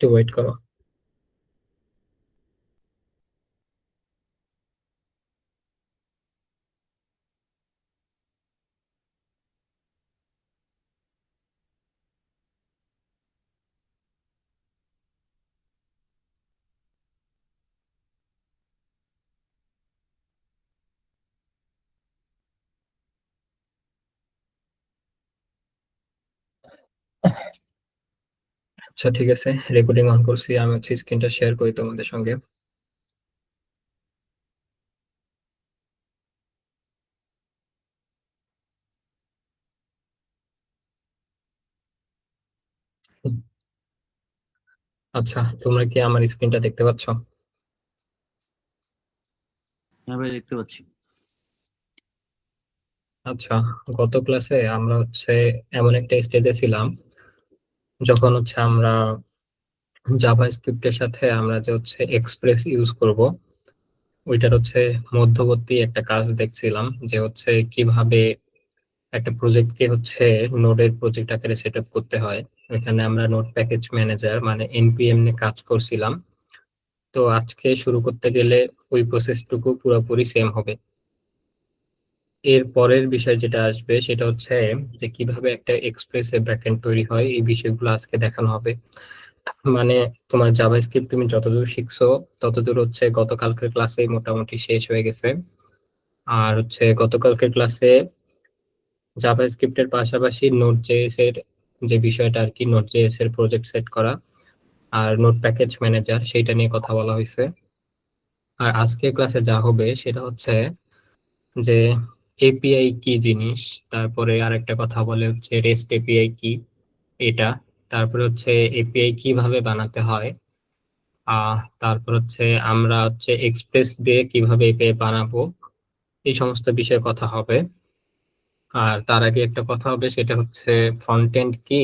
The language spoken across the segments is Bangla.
একটু ওয়েট করো। আচ্ছা, ঠিক আছে, রেকর্ডিং অন করছি। আমি হচ্ছে স্ক্রিনটা শেয়ার করি তোমাদের সঙ্গে। আচ্ছা, তোমরা কি আমার স্ক্রিনটা দেখতে পাচ্ছ? হ্যাঁ ভাই, দেখতে পাচ্ছি। আচ্ছা, গত ক্লাসে আমরা হচ্ছে এমন একটা স্টেজে ছিলাম যখন হচ্ছে আমরা জাভা স্ক্রিপ্টের সাথে আমরা যে হচ্ছে এক্সপ্রেস ইউজ করব, ওইটার হচ্ছে মধ্যবর্তী একটা কাজ দেখছিলাম, যে হচ্ছে কিভাবে একটা প্রজেক্টকে হচ্ছে নোডের প্রজেক্ট আকারে সেট আপ করতে হয়। এখানে আমরা নোড প্যাকেজ ম্যানেজার মানে এনপিএম নিয়ে কাজ করছিলাম। তো আজকে শুরু করতে গেলে ওই প্রসেসটুকু পুরোপুরি সেম হবে। এর পরের বিষয় যেটা আসবে সেটা হচ্ছে যে কিভাবে একটা এক্সপ্রেস ব্যাকএন্ড তৈরি হয়, এই বিষয়গুলো আজকে দেখানো হবে। মানে তোমার জাভাস্ক্রিপ্ট তুমি যতদূর শিখছো ততদূর হচ্ছে গতকালকের ক্লাসে মোটামুটি শেষ হয়ে গেছে। আর হচ্ছে গতকালকের ক্লাসে জাভাস্ক্রিপ্টের পাশাপাশি নোড জেএস এর যে বিষয়টা আর কি, নোড জেএস এর প্রজেক্ট সেট করা আর নোড প্যাকেজ ম্যানেজার সেইটা নিয়ে কথা বলা হয়েছে। আর আজকের ক্লাসে যা হবে সেটা হচ্ছে যে এপিআই কি জিনিস, তারপরে আরেকটা কথা বলে হচ্ছে রেস্ট এপিআই কি এটা, তারপরে হচ্ছে এপিআই কিভাবে বানাতে হয়, তারপর হচ্ছে আমরা হচ্ছে এক্সপ্রেস দিয়ে কিভাবে এপিআই বানাবো, এই সমস্ত বিষয়ে কথা হবে। আর তার আগে একটা কথা হবে, সেটা হচ্ছে ফ্রন্ট এন্ড কি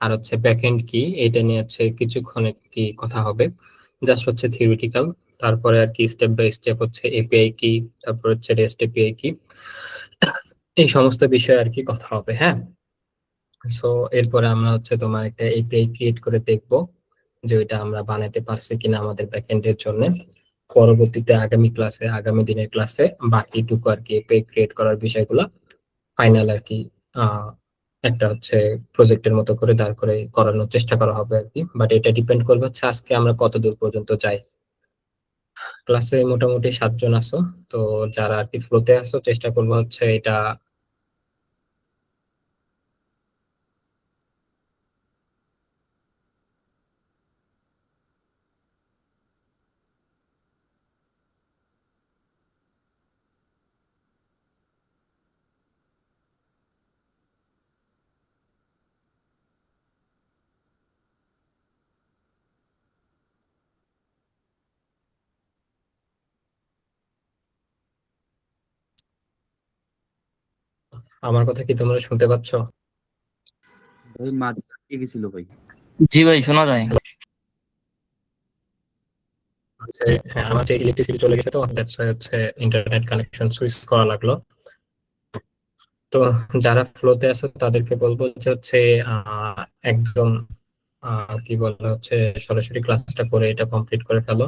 আর হচ্ছে ব্যাক এন্ড কি, এটা নিয়ে হচ্ছে কিছুক্ষণ কি কথা হবে, জাস্ট হচ্ছে থিওরিটিক্যাল। তারপরে আর কি স্টেপ বাই স্টেপ হচ্ছে এপিআই কি, তারপর হচ্ছে রেস্ট এপিআই কি, এই সমস্ত বিষয়ে আর কি কথা হবে। হ্যাঁ, সো এরপরে আমরা হচ্ছে তোমার একটা এপিআই ক্রিয়েট করে দেখবো যে ওইটা আমরা বানাতে পারছি কিনা আমাদের ব্যাকএন্ডের জন্য। পরবর্তীতে আগামী ক্লাসে, আগামী দিনের ক্লাসে বাকিটুকু আর কি এপিআই ক্রিয়েট করার বিষয়গুলো ফাইনাল আর কি আহ একটা হচ্ছে প্রজেক্টের মতো করে দাঁড় করে করানোর চেষ্টা করা হবে আর কি। বাট এটা ডিপেন্ড করবে হচ্ছে আজকে আমরা কত দূর পর্যন্ত যাই। ক্লাসে মোটামুটি 7 জন আছো, তো যারা আর কি ফ্লোতে আছো চেষ্টা করবো হচ্ছে এটা। আমার কথা কি তোমরা শুনতে পাচ্ছ? ভাই মাঝে আটকে গেছিল ভাই। জি ভাই, শোনা যায়। হচ্ছে হ্যাঁ, আমার যে ইলেকট্রিসিটি চলে গেছে, তো দ্যাটস ওয়াই হচ্ছে ইন্টারনেট কানেকশন সুইচ করা লাগলো। তো যারা ফ্লোতে আছে তাদেরকে বলবো যে হচ্ছে আহ একদম কি বলা হচ্ছে সরাসরি ক্লাসটা করে এটা কমপ্লিট করে ফেলো,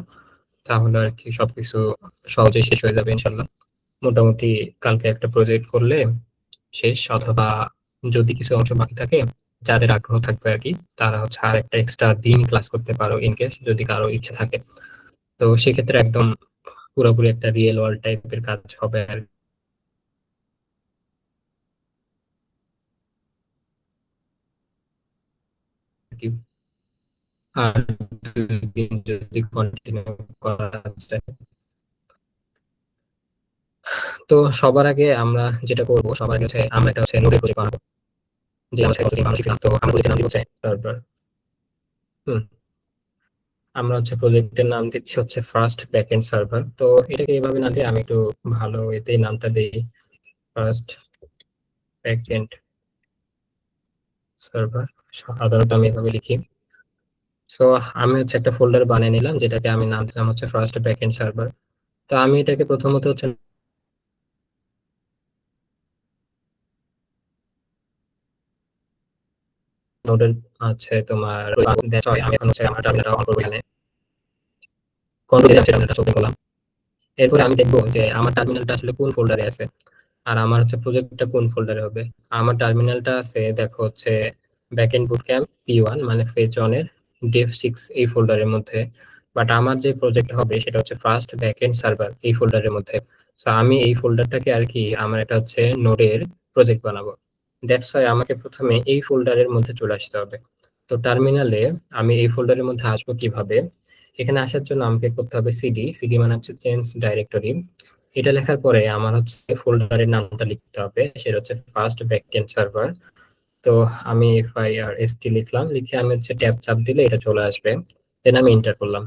তাহলে আর কি সবকিছু সহজেই শেষ হয়ে যাবে ইনশাল্লাহ। মোটামুটি কালকে একটা প্রজেক্ট করলে শেষ, অথবা যদি কিছু অংশ বাকি থাকে, যাদের আগ্রহ থাকবে আর কি, তারা হচ্ছে আর একটা এক্সট্রা দিন ক্লাস করতে পারো ইন কেস যদি কারো ইচ্ছে থাকে। তো সেক্ষেত্রে একদম পুরোপুরি একটা রিয়েল ওয়ার্ল্ড টাইপের কাজ হবে আর কি। আর 2 দিন যদি কন্টিনিউ করা যায়। তো সবার আগে আমরা যেটা করবো, সবার আগে হচ্ছে আমরা একটা হচ্ছে নোডের প্রজেক্ট বানাবো, যে আমরা কতদিন বানাচ্ছিলাম। তো আমরা প্রজেক্টের নাম দিব হচ্ছে সার্ভার। আমরা হচ্ছে প্রজেক্টের নাম দিচ্ছি হচ্ছে ফার্স্ট ব্যাকএন্ড সার্ভার। তো এটাকে এইভাবে না দিয়ে আমি একটু ভালো এতেই নামটা দিই, ফার্স্ট ব্যাকএন্ড সার্ভার। সাধারণত আমি এভাবে লিখি। সো আমি হচ্ছে একটা ফোল্ডার বানিয়ে নিলাম, যেটাকে আমি নাম দিলাম হচ্ছে ফার্স্ট ব্যাকএন্ড সার্ভার। তো আমি এটাকে প্রথমত হচ্ছে নোডের আছে তোমার আমি এখন হচ্ছে আমার টার্মিনালটা অন করব, এখানে কন্ট্রোল টার্মিনালটা ওপেন করলাম। এরপরে আমি দেখবো যে আমার টার্মিনালটা আসলে কোন ফোল্ডারে আছে আর আমার হচ্ছে প্রজেক্টটা কোন ফোল্ডারে হবে। আমার টার্মিনালটা আছে দেখো হচ্ছে ব্যাকএন্ড বুটক্যাম্প P1 মানে ফেজ অন এর dev6 এই ফোল্ডারের মধ্যে। বাট আমার যে প্রজেক্ট হবে সেটা হচ্ছে ফার্স্ট ব্যাকএন্ড সার্ভার এই ফোল্ডারের মধ্যে। সো আমি এই ফোল্ডারটাকে আর কি আমার এটা হচ্ছে নোডের প্রজেক্ট বানাবো। দ্যাটস ওয়াই আমাকে প্রথমে এই ফোল্ডারের মধ্যে চলে আসতে হবে। তো টার্মিনালে আমি এই ফোল্ডারের মধ্যে আসবো কিভাবে? এখানে আসার জন্য আমাকে করতে হবে সিডি। সিডি মানে হচ্ছে চেঞ্জ ডাইরেক্টরি। এটা লেখার পরে আমার হচ্ছে ফোল্ডারের নামটা লিখতে হবে, সেটা হচ্ছে ফার্স্ট ব্যাকএন্ড সার্ভার। তো আমি FIRST লিখলাম, লিখে আমি হচ্ছে ট্যাব চাপ দিলে এটা চলে আসবে। দেন আমি এন্টার করলাম।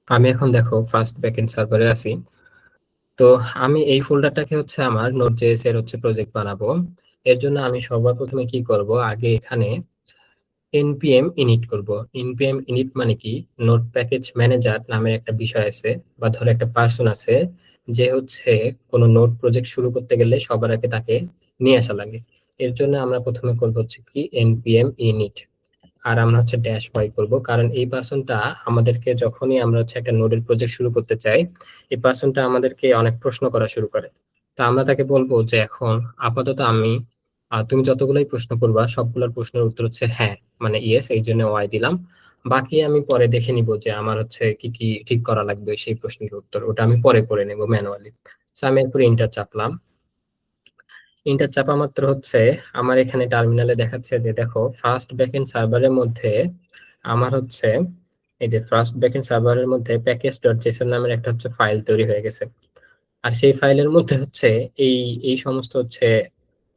আমি এখন দেখো ফার্স্ট ব্যাকএন্ড সার্ভারে আছি। তো আমি এই ফোল্ডারটাকে হচ্ছে আমার নোড.js এর হচ্ছে প্রজেক্ট বানাবো। এর জন্য আমি সবার প্রথমে কি করব, আগে এখানে npm init করব। npm init মানে কি, নোড প্যাকেজ ম্যানেজার নামের একটা বিষয় আছে, বা ধরো একটা পার্সন আছে যে হচ্ছে কোনো নোড প্রজেক্ট শুরু করতে গেলে সবার আগে তাকে নিয়ে আসা লাগে। এর জন্য আমরা প্রথমে করব হচ্ছে কি npm init, আর আমরা হচ্ছে ড্যাশ ওয়াই করব, কারণ এই পার্সনটা আমাদেরকে যখনই আমরা হচ্ছে একটা নোডের প্রজেক্ট শুরু করতে চাই, এই পার্সনটা আমাদেরকে অনেক প্রশ্ন করা শুরু করে। তা আমরা তাকে বলবো যে এখন আপাতত আমি তুমি যতগুলোই প্রশ্ন করবা সবগুলোর প্রশ্নের উত্তর হচ্ছে হ্যাঁ, মানে ইয়েস, এই জন্য ওয়াই দিলাম। বাকি আমি পরে দেখে নিব যে আমার হচ্ছে কি কি ঠিক করা লাগবে, সেই প্রশ্নের উত্তর ওটা আমি পরে করে নেব ম্যানুয়ালি। আমি এরপরে ইন্টার চাপলাম। ইন্টার চাপা মাত্র হচ্ছে আমার এখানে টার্মিনালে দেখাচ্ছে যে দেখো ফার্স্ট ব্যাকএন্ড সার্ভারের মধ্যে আমার হচ্ছে এই যে ফার্স্ট ব্যাকএন্ড সার্ভারের মধ্যে প্যাকেজ ডট জেসন নামের একটা হচ্ছে ফাইল তৈরি হয়ে গেছে। আর সেই ফাইলের মধ্যে হচ্ছে এই এই সমস্ত হচ্ছে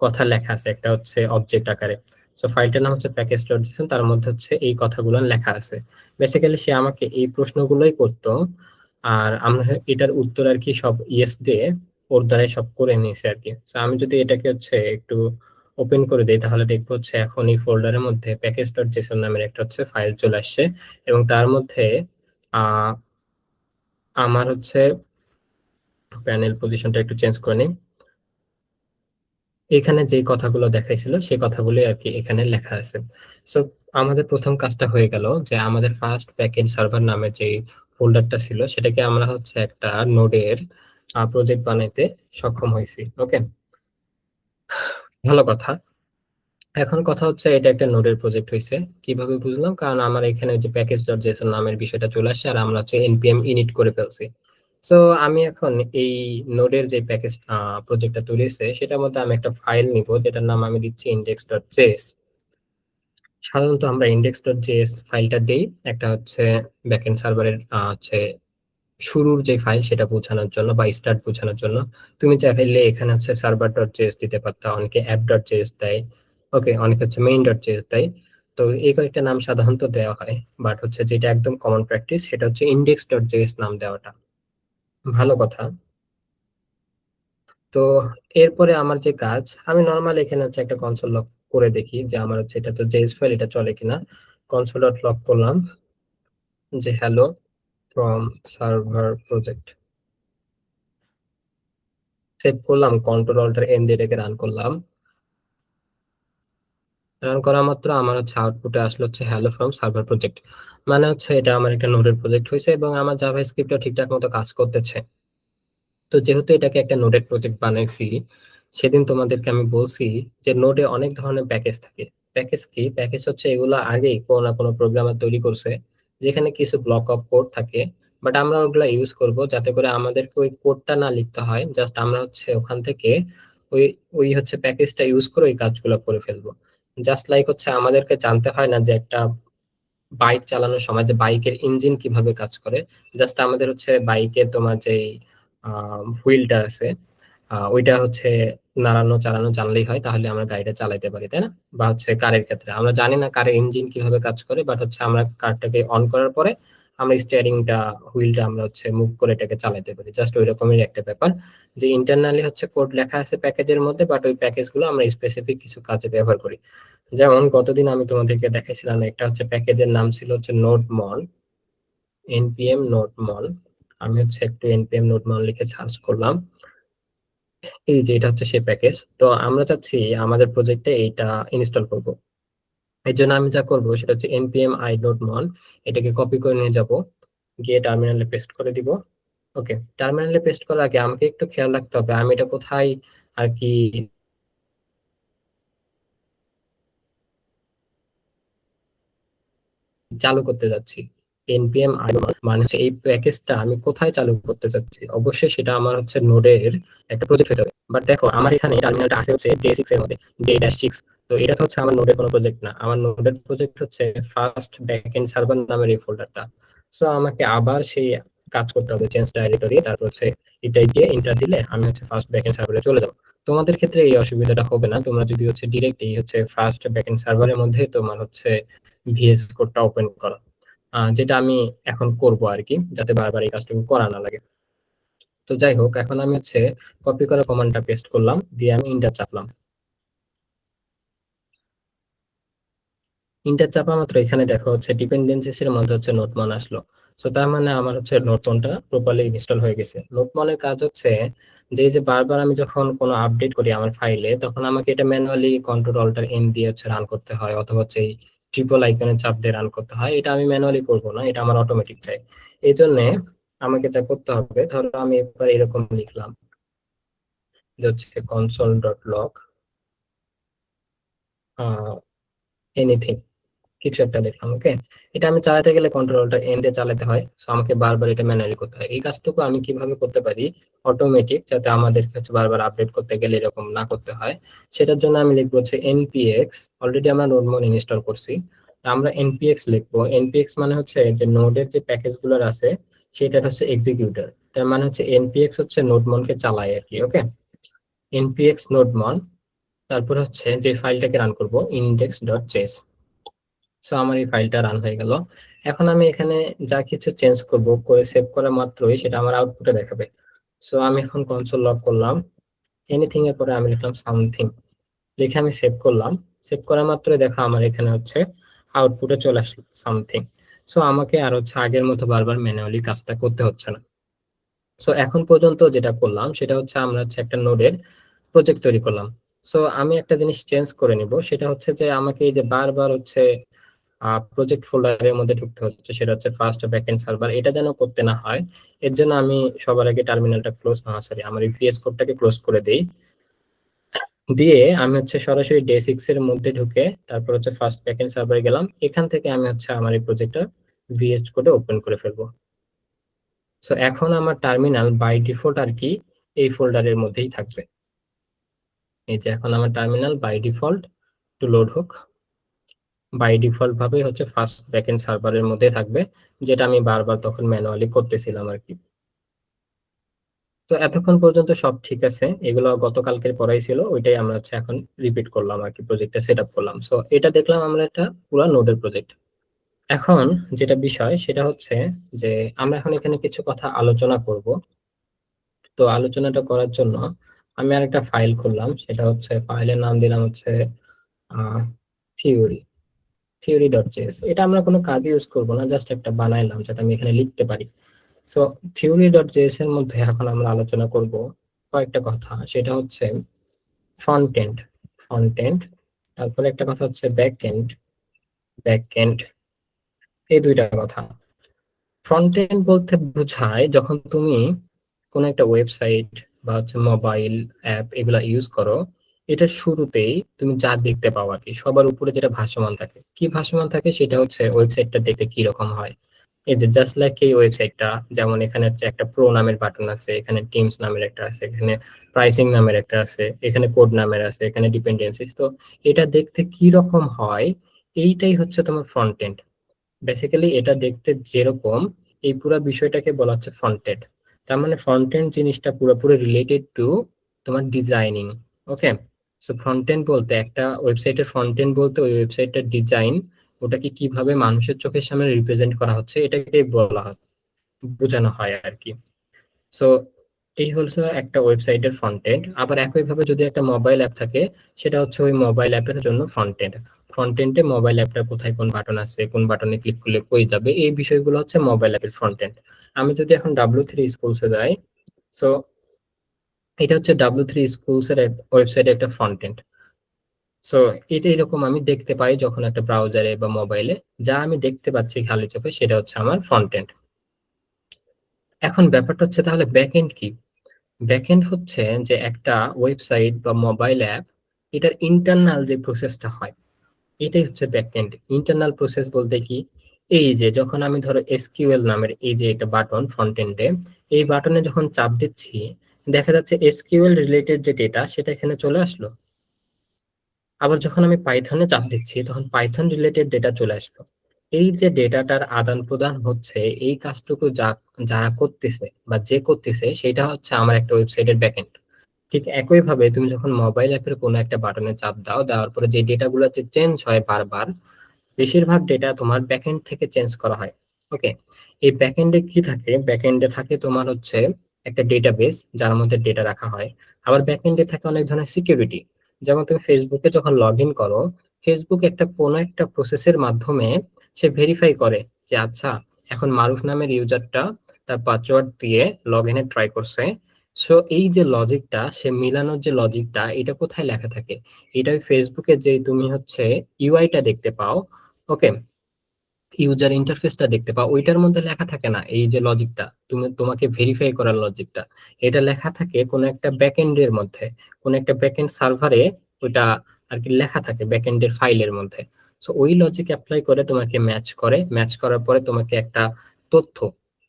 কথা লেখা আছে একটা হচ্ছে অবজেক্ট আকারে। সো ফাইলটার নাম হচ্ছে প্যাকেজ ডট জেসন, তার মধ্যে হচ্ছে এই কথাগুলো লেখা আছে। বেসিক্যালি সে আমাকে এই প্রশ্নগুলোই করতো, আর আমরা এটার উত্তর আর কি সব ইয়েস দিয়ে ওর দ্বারাই সব করে নিয়েছি আর কি। তো আমি যদি এটাকে হচ্ছে একটু ওপেন করে দিই তাহলে দেখবো হচ্ছে এখন এই ফোল্ডারের মধ্যে প্যাকেজ ডট জেসন নামের একটা হচ্ছে ফাইল চলে আসছে, এবং তার মধ্যে আহ আমার হচ্ছে প্যানেল পজিশনটা একটু চেঞ্জ করে নিই। এখানে যে কথাগুলো দেখাইছিল সেই কথাগুলো আর কি এখানে লেখা আছে। সো আমাদের প্রথম কাজটা হয়ে গেল যে আমাদের ফার্স্ট ব্যাকএন্ড সার্ভার নামে যে ফোল্ডারটা ছিল সেটাকে আমরা হচ্ছে একটা নোডের প্রজেক্ট বানাইতে সক্ষম হয়েছি। ওকে, ভালো কথা। এখন কথা হচ্ছে এটা একটা নোডের প্রজেক্ট হয়েছে কিভাবে বুঝলাম, কারণ আমার এখানে যে প্যাকেজ ডট জেসন নামের বিষয়টা চলে আসছে আর আমরা হচ্ছে npm init করে ফেলছি। সো আমি এখন এই নোডের যে প্যাকেজ প্রজেক্টটা তৈরি হয়েছে সেটার মধ্যে আমি একটা ফাইল নিব যেটার নাম আমি দিচ্ছি index.js। সাধারণত আমরা index.js ফাইলটা দেই একটা হচ্ছে ব্যাকএন্ড সার্ভারের হচ্ছে শুরুর যে ফাইল সেটা বোঝানোর জন্য বা স্টার্ট বোঝানোর জন্য। তুমি চাইলে এখানে হচ্ছে সার্ভার ডট জেএস দিতে পারতা, অনেকে অ্যাপ ডট জেএস দেয়, ওকে, অনেকে হচ্ছে মেইন ডট জেএস দেয়। তো এই কয়েকটা নাম সাধারণত দেওয়া হয়, বাট হচ্ছে যেটা একদম কমন প্র্যাকটিস সেটা হচ্ছে ইন্ডেক্স ডট জেএস নাম দেওয়াটা। ভালো কথা। তো এরপরে আমার যে কাজ, আমি নর্মাল এখানে হচ্ছে একটা কনসোল লক করে দেখি যে আমার হচ্ছে এটা তো জেএস ফাইল, এটা চলে কিনা। কনসোল ডট লক করলাম যে hello from server project, save করলাম, কন্ট্রোল অল্টার এন দিয়ে এটাকে রান করলাম। রান করা মাত্র আমার হচ্ছে আউটপুটে আসলো হচ্ছে হ্যালো ফ্রম সার্ভার প্রজেক্ট, মানে হচ্ছে এটা আমার একটা নোডের প্রজেক্ট হয়েছে এবং আমার জাভা স্ক্রিপ্টটা ঠিকঠাক মতো কাজ করতেছে। তো যেহেতু এটাকে একটা নোডের প্রজেক্ট বানাইছি, সেদিন তোমাদেরকে আমি বলছি যে নোডে অনেক ধরনের প্যাকেজ থাকে। প্যাকেজ কি, প্যাকেজ হচ্ছে এগুলো আগেই কোনো না কোনো প্রোগ্রামার তৈরি করছে, যেখানে কিছু ব্লক অফ কোড থাকে। বাট আমরা ওগুলা ইউজ করব যাতে করে আমাদেরকে ওই কোডটা না লিখতে হয়, জাস্ট আমরা হচ্ছে ওখান থেকে ওই ওই হচ্ছে প্যাকেজটা ইউজ করে ওই কাজগুলো করে ফেলবো। জাস্ট লাইক হচ্ছে আমাদেরকে জানতে হয় না যে একটা বাইক চালানোর সময় যে বাইকের ইঞ্জিন কিভাবে কাজ করে। জাস্ট আমাদের হচ্ছে বাইকের তোমার যে হুইলটা আছে ওইটা হচ্ছে নাড়ানো চালানো জানলেই হয়, তাহলে আমরা গাড়িটা চালাইতে পারি, তাই না? বা হচ্ছে কারের ক্ষেত্রে আমরা জানি না কারের ইঞ্জিন কিভাবে কাজ করে, বাট হচ্ছে আমরা কারটাকে অন করার পরে আমরা স্টিয়ারিংটা হুইলটা আমরা হচ্ছে মুভ করে এটাকে চালাতে পারি। জাস্ট ওই রকমের একটা ব্যাপার, যে ইন্টারনালি হচ্ছে কোড লেখা আছে প্যাকেজের মধ্যে, বাট ওই প্যাকেজ গুলো আমরা স্পেসিফিক কিছু কাজে ব্যবহার করি। যেমন গতদিন আমি তোমাদেরকে দেখাইছিলাম একটা হচ্ছে প্যাকেজের নাম ছিল হচ্ছে নোডমল, npm নোডমল। আমি হচ্ছে একটু npm নোডমল লিখে সার্চ করলাম, এই যে এটা হচ্ছে সেই প্যাকেজ। তো আমরা চাচ্ছি আমাদের প্রজেক্টে এইটা ইনস্টল করব। এই জন্য আমি যা করবো সেটা হচ্ছে npm i.mon, এটাকে কপি করে নিয়ে যাব, গিয়ে টার্মিনালে পেস্ট করে দিব। ওকে, টার্মিনালে পেস্ট করার আগে আমাকে একটু খেয়াল রাখতে হবে আমি এটা কোথায় আর কি চালু করতে যাচ্ছি। npm i মানে হচ্ছে এই প্যাকেজটা আমি কোথায় চালু করতে যাচ্ছি, অবশ্যই সেটা আমার হচ্ছে নোডের একটা প্রজেক্ট হতে হবে। বাট দেখো আমার এখানে টার্মিনালটা আছে হচ্ছে ডে 6 এর মধ্যে, ডে-6। তো এটা তো হচ্ছে আমার নোডের কোনো প্রজেক্ট না, আমার নোডের প্রজেক্ট হচ্ছে ফার্স্ট ব্যাকএন্ড সার্ভার নামের এই ফোল্ডারটা। সো আমাকে আবার সেই কাজ করতে হবে, চেঞ্জ ডাইরেক্টরি, তারপর হচ্ছে এটাই দিয়ে এন্টার দিলে আমি হচ্ছে ফার্স্ট ব্যাকএন্ড সার্ভারে চলে যাবো। তোমাদের ক্ষেত্রে এই অসুবিধাটা হবে না, তোমরা যদি হচ্ছে ডিরেক্ট এই হচ্ছে ফার্স্ট ব্যাকএন্ড সার্ভারের মধ্যে তোমার হচ্ছে ভিএস কোডটা ওপেন করো, যেটা আমি এখন করব আর কি, যাতে বারবার এই কাজটুকু করা না লাগে। তো যাই হোক, এখন আমি হচ্ছে কপি করা কমান্ডটা পেস্ট করলাম, দিয়ে আমি ইন্টার চাপলাম। ইন্টার চাপা মাত্র এখানে দেখো হচ্ছে ডিপেন্ডেন্সিস এর মধ্যে হচ্ছে নোটমন আসলো। সো তার মানে আমার হচ্ছে নোটমনটা প্রপারলি ইনস্টল হয়ে গেছে। নোটমনের কাজ হচ্ছে যে এই যে বারবার আমি যখন কোনো আপডেট করি আমার ফাইলে, তখন আমাকে এটা ম্যানুয়ালি কন্ট্রোল অল্টার এন দিয়ে হচ্ছে রান করতে হয়, অথবা হচ্ছে এই ট্রিপল আইকনের চাপ দিয়ে রান করতে হয়। এটা আমি ম্যানুয়ালি করবো না, এটা আমার অটোমেটিক চাই। এই জন্য আমাকে যা করতে হবে, ধরো আমি এবার এরকম লিখলাম যে হচ্ছে কনসোল ডট লগ এনিথিং, কিছু একটা দেখলাম। ওকে, এটা আমি চালাতে গেলে কন্ট্রোলটা এন দিয়ে চালাতে হয়, সো আমাকে বারবার এটা ম্যানুয়ালি করতে হয়। এই কাজটুকু আমি কিভাবে করতে পারি অটোমেটিক, যাতে আমাদের কাছে বারবার আপডেট করতে গেলে এরকম না করতে হয়, সেটার জন্য আমি লিখবো হচ্ছে npx, অলরেডি আমরা নোডমন ইনস্টল করছি, আমরা npx লিখবো। npx মানে হচ্ছে যে নোডের যে প্যাকেজ গুলো আছে সেটা হচ্ছে এক্সিকিউটর, তার মানে হচ্ছে npx হচ্ছে নোডমনকে চালায় আর কি। ওকে, npx নোডমন, তারপর হচ্ছে যে ফাইলটাকে রান করব index.js। সো আমার এই ফাইলটা রান হয়ে গেল। এখন আমি এখানে যা কিছু চেঞ্জ করব, করে সেভ করা মাত্রই সেটা আমার আউটপুটে দেখাবে। সো আমি এখন কনসোল লগ করলাম, এনিথিং এর পরে আমি লিখলাম সামথিং, লিখে আমি সেভ করলাম। সেভ করা মাত্রই দেখো আমার এখানে হচ্ছে আউটপুটে চলে আসলো সামথিং। সো আমাকে আর হচ্ছে আগের মতো বারবার ম্যানুয়ালি কাজটা করতে হচ্ছে না। সো এখন পর্যন্ত যেটা করলাম সেটা হচ্ছে আমরা হচ্ছে একটা নোডের প্রজেক্ট তৈরি করলাম। সো আমি একটা জিনিস চেঞ্জ করে নিব, সেটা হচ্ছে যে আমাকে এই যে বারবার হচ্ছে প্রজেক্ট ফোল্ডারের মধ্যে ঢুকতে হচ্ছে, সেটা হচ্ছে ফার্স্ট ব্যাকএন্ড সার্ভার, এটা যেন করতে না হয়। এর জন্য আমি সবার আগে টার্মিনালটা ক্লোজ, সরি, আমার এই ভিএস কোডটাকে ক্লোজ করে দেই। দিয়ে আমি হচ্ছে সরাসরি ডে 6 এর মধ্যে ঢুকে তারপর হচ্ছে ফার্স্ট ব্যাকএন্ড সার্ভারে গেলাম, এখান থেকে আমি হচ্ছে আমার এই প্রজেক্টটা ভিএস কোডে ওপেন করে ফেলবো। সো এখন আমার টার্মিনাল বাই ডিফল্ট আর কি এই ফোল্ডারের মধ্যেই থাকবে। এই যে এখন আমার terminal by default, to load হোক, বাই ডিফল্ট ভাবে হচ্ছে ফার্স্ট ব্যাকএন্ড সার্ভারের মধ্যে থাকবে, যেটা আমি বারবার তখন ম্যানুয়ালি করতেছিলাম আর কি। তো এতক্ষণ পর্যন্ত সব ঠিক আছে, এগুলো গতকালকের পড়াই ছিল, ওইটাই আমরা হচ্ছে এখন রিপিট করলাম আর কি, প্রজেক্টটা সেট আপ করলাম। সো এটা দেখলাম আমরা একটা পুরো নোডের প্রজেক্ট। এখন যেটা বিষয় সেটা হচ্ছে যে আমরা এখন এখানে কিছু কথা আলোচনা করব। তো আলোচনাটা করার জন্য আমি আরেকটা ফাইল খুললাম, সেটা হচ্ছে ফাইলের নাম দিলাম হচ্ছে থিওরি, থিওরি.js। এটা আমরা কোনো কাজে ইউজ করবো না, জাস্ট একটা বানাইলাম যাতে আমি এখানে লিখতে পারি। সো থিওরি.js এর মধ্যে এখন আমরা আলোচনা করব কয়েকটা কথা, সেটা হচ্ছে ফ্রন্ট এন্ড, ফ্রন্ট এন্ড, তারপরে একটা কথা হচ্ছে ব্যাক এন্ড, ব্যাক এন্ড, এই দুইটা কথা। ফ্রন্ট এন্ড বলতে বোঝায় যখন তুমি কোন একটা ওয়েবসাইট বা হচ্ছে মোবাইল অ্যাপ এগুলা ইউজ করো, এটার শুরুতেই তুমি যা দেখতে পাও আর কি, সবার উপরে যেটা ভাসমান থাকে, কি ভাসমান থাকে সেটা হচ্ছে ওয়েবসাইটটা দেখতে কি রকম হয়। এই যে জাস্ট লাইক এই ওয়েবসাইটটা, যেমন এখানে হচ্ছে একটা প্রো নামের বাটন আছে, এখানে টিমস নামের একটা আছে, এখানে প্রাইসিং নামের একটা আছে, এখানে কোড নামের আছে, এখানে ডিপেন্ডেন্সিস। তো এটা দেখতে কি রকম হয়, এইটাই হচ্ছে তোমার ফ্রন্ট এন্ড। বেসিক্যালি এটা দেখতে যেরকম, এই পুরো বিষয়টাকে বলা হচ্ছে ফ্রন্ট এন্ড। তার মানে ফ্রন্ট এন্ড জিনিসটা পুরোপুরি রিলেটেড টু তোমার ডিজাইনিং। ওকে, সো ফ্রন্ট এন্ড বলতে একটা ওয়েবসাইটের ফ্রন্ট এন্ড বলতে ওই ওয়েবসাইটের ডিজাইন, ওটাকে কিভাবে মানুষের চোখের সামনে রিপ্রেজেন্ট করা হচ্ছে এটাকে বলা হয়, বোঝানো হয় আর কি। সো এই হচ্ছে একটা ওয়েবসাইটের ফ্রন্ট এন্ড। আবার একইভাবে যদি একটা মোবাইল অ্যাপ থাকে, সেটা হচ্ছে ওই মোবাইল অ্যাপের জন্য ফ্রন্ট এন্ড। ফ্রন্ট এন্ডে মোবাইল অ্যাপটা কোথায় কোন বাটন আছে, কোন বাটনে ক্লিক করলে কই যাবে, এই বিষয়গুলো হচ্ছে মোবাইল অ্যাপের ফ্রন্ট এন্ড। আমি যদি এখন W3 Schools-এ যাই, সো এটা হচ্ছে W3 Schools-এর ওয়েবসাইটে একটা ফ্রন্ট এন্ড। সো এটা এরকম আমি দেখতে পাই যখন একটা ব্রাউজারে বা মোবাইলে যা আমি দেখতে পাচ্ছি খালি চোখে সেটা হচ্ছে আমার ফ্রন্ট এন্ড। এখন ব্যাপারটা হচ্ছে তাহলে ব্যাক এন্ড কি? ব্যাকএন্ড হচ্ছে যে একটা ওয়েবসাইট বা মোবাইল অ্যাপ, এটার ইন্টারনাল যে প্রসেসটা হয় এটাই হচ্ছে ব্যাকএন্ড। ইন্টারনাল প্রসেস বলতে কি, এই যে যখন আমি ধরো এসকিউএল নামের এই যে একটা বাটন ফ্রন্ট এন্ডে, এই বাটনে যখন চাপ দিচ্ছি দেখা যাচ্ছে এসকিউএল রিলেটেড যে ডেটা সেটা এখানে চলে আসলো। আবার যখন আমি পাইথনে চাপ দিচ্ছি তখন পাইথন রিলেটেড ডেটা চলে আসলো। এই যে ডেটাটার আদান প্রদান হচ্ছে, এই কাজটুকু যারা করতেছে বা যে করতেছে সেটা হচ্ছে আমার একটা ওয়েবসাইটের ব্যাকএন্ড। ঠিক একইভাবে তুমি যখন মোবাইল অ্যাপের কোনো একটা বাটনে চাপ দাও, দেওয়ার পরে যে ডেটাগুলো যে চেঞ্জ হয় বারবার, বেশিরভাগ ডেটা তোমার ব্যাকএন্ড থেকে চেঞ্জ করা হয়। ওকে, এই ব্যাকএন্ডে কি থাকে? ব্যাকএন্ডে থাকে তোমার হচ্ছে একটা ডেটাবেস যার মধ্যে ডেটা রাখা হয়। আবার ব্যাকএন্ডে থাকে অনেক ধরনের সিকিউরিটি। যেমন তুমি ফেসবুকে যখন লগ ইন করো, ফেসবুক একটা কোনো একটা প্রসেসের মাধ্যমে সে ভেরিফাই করে যে আচ্ছা, এখন মারুফ নামের ইউজারটা তার পাসওয়ার্ড দিয়ে লগ ইনে ট্রাই করছে। সো এই যে লজিকটা, সে মিলানোর যে লজিকটা, এটা কোথায় লেখা থাকে? এটা ওই ফেসবুকে যে তুমি হচ্ছে ইউআইটা দেখতে পাও, ওকে, ইউজার ইন্টারফেসটা দেখতে পাও, ওইটার মধ্যে লেখা থাকে না এই যে লজিকটা, তোমাকে ভেরিফাই করার লজিকটা। এটা লেখা থাকে কোন একটা ব্যাকএন্ডের মধ্যে, কোন একটা ব্যাকএন্ড সার্ভারে ওইটা আর কি লেখা থাকে ব্যাকএন্ডের ফাইলের মধ্যে। সো ওই লজিক অ্যাপ্লাই করে তোমাকে ম্যাচ করে, ম্যাচ করার পরে তোমাকে একটা তথ্য,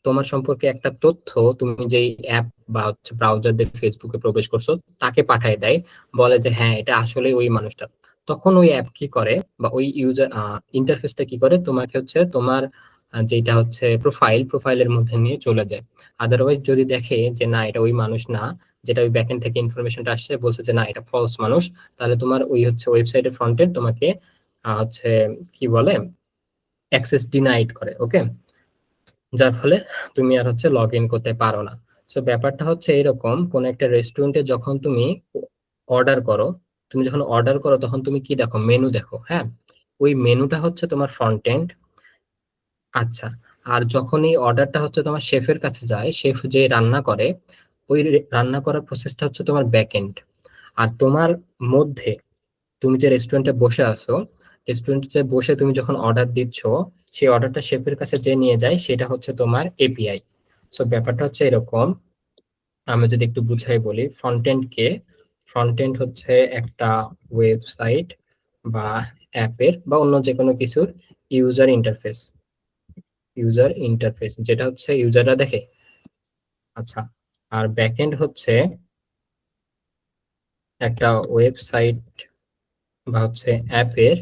তোমার সম্পর্কে একটা তথ্য তুমি যেই অ্যাপ বা হচ্ছে ব্রাউজার দিয়ে ফেসবুকে প্রবেশ করছো তাকে পাঠায় দেয়, বলে যে হ্যাঁ এটা আসলে ওই মানুষটা। তখন ওই অ্যাপ কি করে বা ওই ইউজার ইন্টারফেসটা কি করে, তোমাকে হচ্ছে তোমার যেটা হচ্ছে প্রোফাইলের মধ্যে নিয়ে চলে যায়। আদারওয়াইজ যদি দেখে যে না এটা ওই মানুষ না, যেটা ওই ব্যাকএন্ড থেকে ইনফরমেশনটা আসছে বলছে যে না এটা ফলস মানুষ, তাহলে তোমার ওই হচ্ছে ওয়েবসাইটের ফ্রন্টে তোমাকে হচ্ছে কি বলে অ্যাক্সেস ডিনাইড করে। ওকে, যার ফলে তুমি আর হচ্ছে লগ ইন করতে পারো না। সো ব্যাপারটা হচ্ছে এরকম, কোন একটা রেস্টুরেন্টে যখন তুমি অর্ডার করো, তুমি যখন অর্ডার করো তখন তুমি কি দেখো? মেনু দেখো, হ্যাঁ, ওই মেনুটা হচ্ছে তোমার ফ্রন্ট এন্ড। আচ্ছা, আর যখন এই অর্ডারটা হচ্ছে তোমার শেফের কাছে যায়, শেফ যে রান্না করে, ওই রান্না করার প্রসেসটা হচ্ছে তোমার ব্যাক এন্ড। আর তোমার মধ্যে তুমি যে রেস্টুরেন্টে বসে আছো, রেস্টুরেন্টে বসে তুমি যখন অর্ডার দিচ্ছ, সেই অর্ডারটা শেফের কাছে যে নিয়ে যায় সেটা হচ্ছে তোমার এপিআই। সো ব্যাপারটা হচ্ছে এরকম, আমি যদি একটু বুঝাই বলি ফ্রন্ট এন্ড কে, ফ্রন্ট এন্ড হচ্ছে একটা ওয়েবসাইট বা অ্যাপের বা অন্য যে কোনো কিছুর ইউজার ইন্টারফেস, ইউজার ইন্টারফেস যেটা হচ্ছে ইউজাররা দেখে। আচ্ছা, আর ব্যাকএন্ড হচ্ছে একটা ওয়েবসাইট বা হচ্ছে অ্যাপের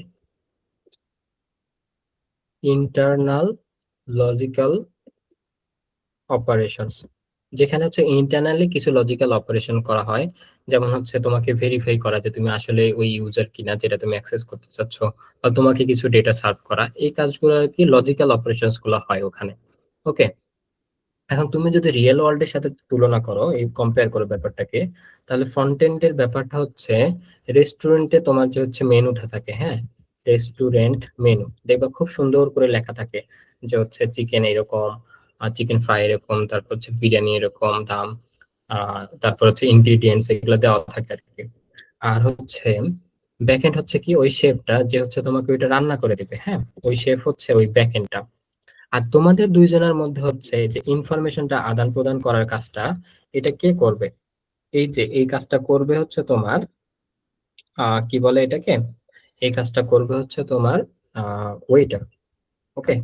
ইন্টারনাল লজিক্যাল অপারেশনস, যেখানে হচ্ছে ইন্টারনালি কিছু লজিক্যাল অপারেশন করা হয়। যেমন হচ্ছে তোমাকে ভেরিফাই করা যে তুমি আসলে ওই ইউজার কিনা যেটা তুমি অ্যাক্সেস করতে চাচ্ছ, বা তোমাকে কিছু ডেটা সার্ভ করা, এই কাজগুলো আর কি লজিক্যাল অপারেশনস গুলো হয় ওখানে। ওকে, এখন তুমি যদি রিয়েল ওয়ার্ল্ডের সাথে তুলনা করো, এই কম্পেয়ার করো ব্যাপারটাকে, তাহলে ফ্রন্ট এন্ডের ব্যাপারটা হচ্ছে রেস্টুরেন্টে তোমার যে হচ্ছে মেনুটা থাকে, হ্যাঁ, রেস্টুরেন্ট মেনু দেখবা খুব সুন্দর করে লেখা থাকে যে হচ্ছে চিকেন এরকম, চিকেন ফ্রাই এরকম, তারপর হচ্ছে বিরিয়ানি এরকম দাম, তারপর হচ্ছে ইনগ্রিডিয়েন্টস এগুলো দেওয়া থাকে আর কি। আর হচ্ছে ব্যাকএন্ড হচ্ছে কি, ওই শেফটা যে হচ্ছে তোমাকে ওইটা রান্না করে দিবে, হ্যাঁ, ওই শেফ হচ্ছে ওই ব্যাকএন্ডটা। আর তোমাদের দুইজনের মধ্যে হচ্ছে যে ইনফরমেশনটা আদান প্রদান করার কাজটা, এটা কে করবে? এই যে এই কাজটা করবে হচ্ছে তোমার কি বলে এটাকে, এই কাজটা করবে হচ্ছে তোমার ওয়েটার। ওকে,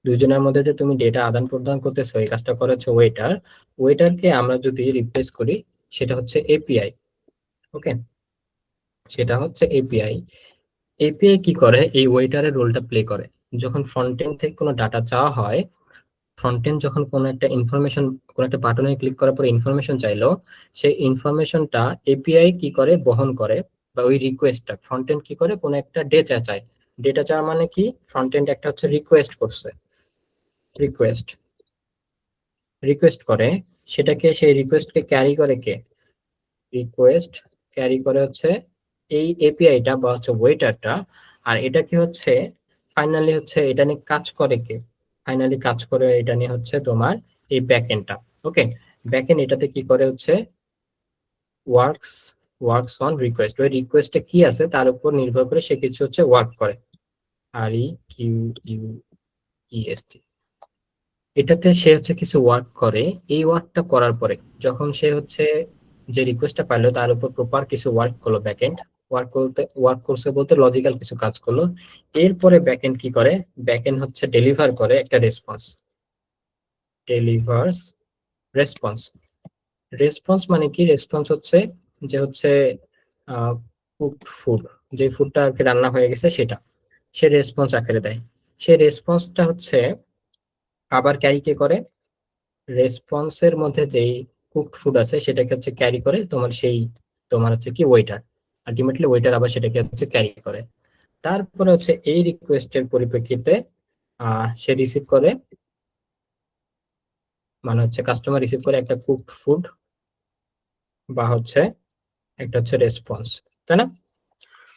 দুইজনের মধ্যে যে তুমি ডেটা আদান প্রদান করতেছো এই কাজটা করে হচ্ছে ওয়েটার। ওয়েটারকে আমরা যদি রিপ্লেস করি সেটা হচ্ছে এপিআই। ওকে, সেটা হচ্ছে এপিআই। এপিআই কি করে? এই ওয়েটারের রোলটা প্লে করে। যখন ফ্রন্ট এন্ড থেকে কোনো ডাটা চাওয়া হয়, ফ্রন্ট এন্ড যখন কোনো একটা ইনফরমেশন, কোনো একটা বাটনে ক্লিক করার পরে ইনফরমেশন চাইলো, সেই ইনফরমেশনটা এপিআই কি করে বহন করে, বা ওই রিকোয়েস্টটা ফ্রন্ট এন্ড কি করে, কোনো একটা ডেটা চায়। ডেটা চাওয়া মানে কি, ফ্রন্ট এন্ড একটা হচ্ছে রিকোয়েস্ট করছে, রিকোয়েস্ট রিকোয়েস্ট করে, সেটাকে সেই রিকোয়েস্টকে ক্যারি করে কে? রিকোয়েস্ট ক্যারি করে হচ্ছে এই এপিআইটা বা হচ্ছে ওয়েটারটা। আর এটা কি হচ্ছে ফাইনালি হচ্ছে এটা নিয়ে কাজ করে কে? ফাইনালি কাজ করে এটা নিয়ে হচ্ছে তোমার এই ব্যাকএন্ডটা। ওকে, ব্যাকএন্ড এটাতে কি করে হচ্ছে ওয়ার্কস ওয়ার্কস অন রিকোয়েস্ট, ওই রিকোয়েস্টে কি আছে তার উপর নির্ভর করে সে কিছু হচ্ছে ওয়ার্ক করে। REQUEST, এটাতে সে হচ্ছে কিছু ওয়ার্ক করে। এই ওয়ার্কটা করার পরে যখন সে হচ্ছে যে রিকোয়েস্টটা পাইলো তার উপর প্রপার কিছু ওয়ার্ক করলো, ব্যাকএন্ড ওয়ার্ক করছে বলতে লজিক্যাল কিছু কাজ করলো। এরপরে ব্যাকএন্ড কি করে, ব্যাকএন্ড হচ্ছে ডেলিভার করে একটা রেসপন্স, ডেলিভার্স রেসপন্স। রেসপন্স মানে কি, রেসপন্স হচ্ছে যে হচ্ছে কুকড ফুড, যে ফুডটা আর কি রান্না হয়ে গেছে সেটা সে রেসপন্স আকারে দেয়। সেই রেসপন্সটা হচ্ছে আবার ক্যারি কে করে, রেসপন্সের মধ্যে যেই কুকড ফুড আছে সেটাকে হচ্ছে ক্যারি করে তোমার সেই, তোমার হচ্ছে কি ওয়েটার, আলটিমেটলি ওয়েটার আবার সেটাকে হচ্ছে ক্যারি করে। তারপরে হচ্ছে এই রিকোয়েস্টের পরিপ্রেক্ষিতে সে রিসিভ করে, মানে হচ্ছে কাস্টমার রিসিভ করে একটা কুকড ফুড বা হচ্ছে একটা হচ্ছে রেসপন্স, তাই না?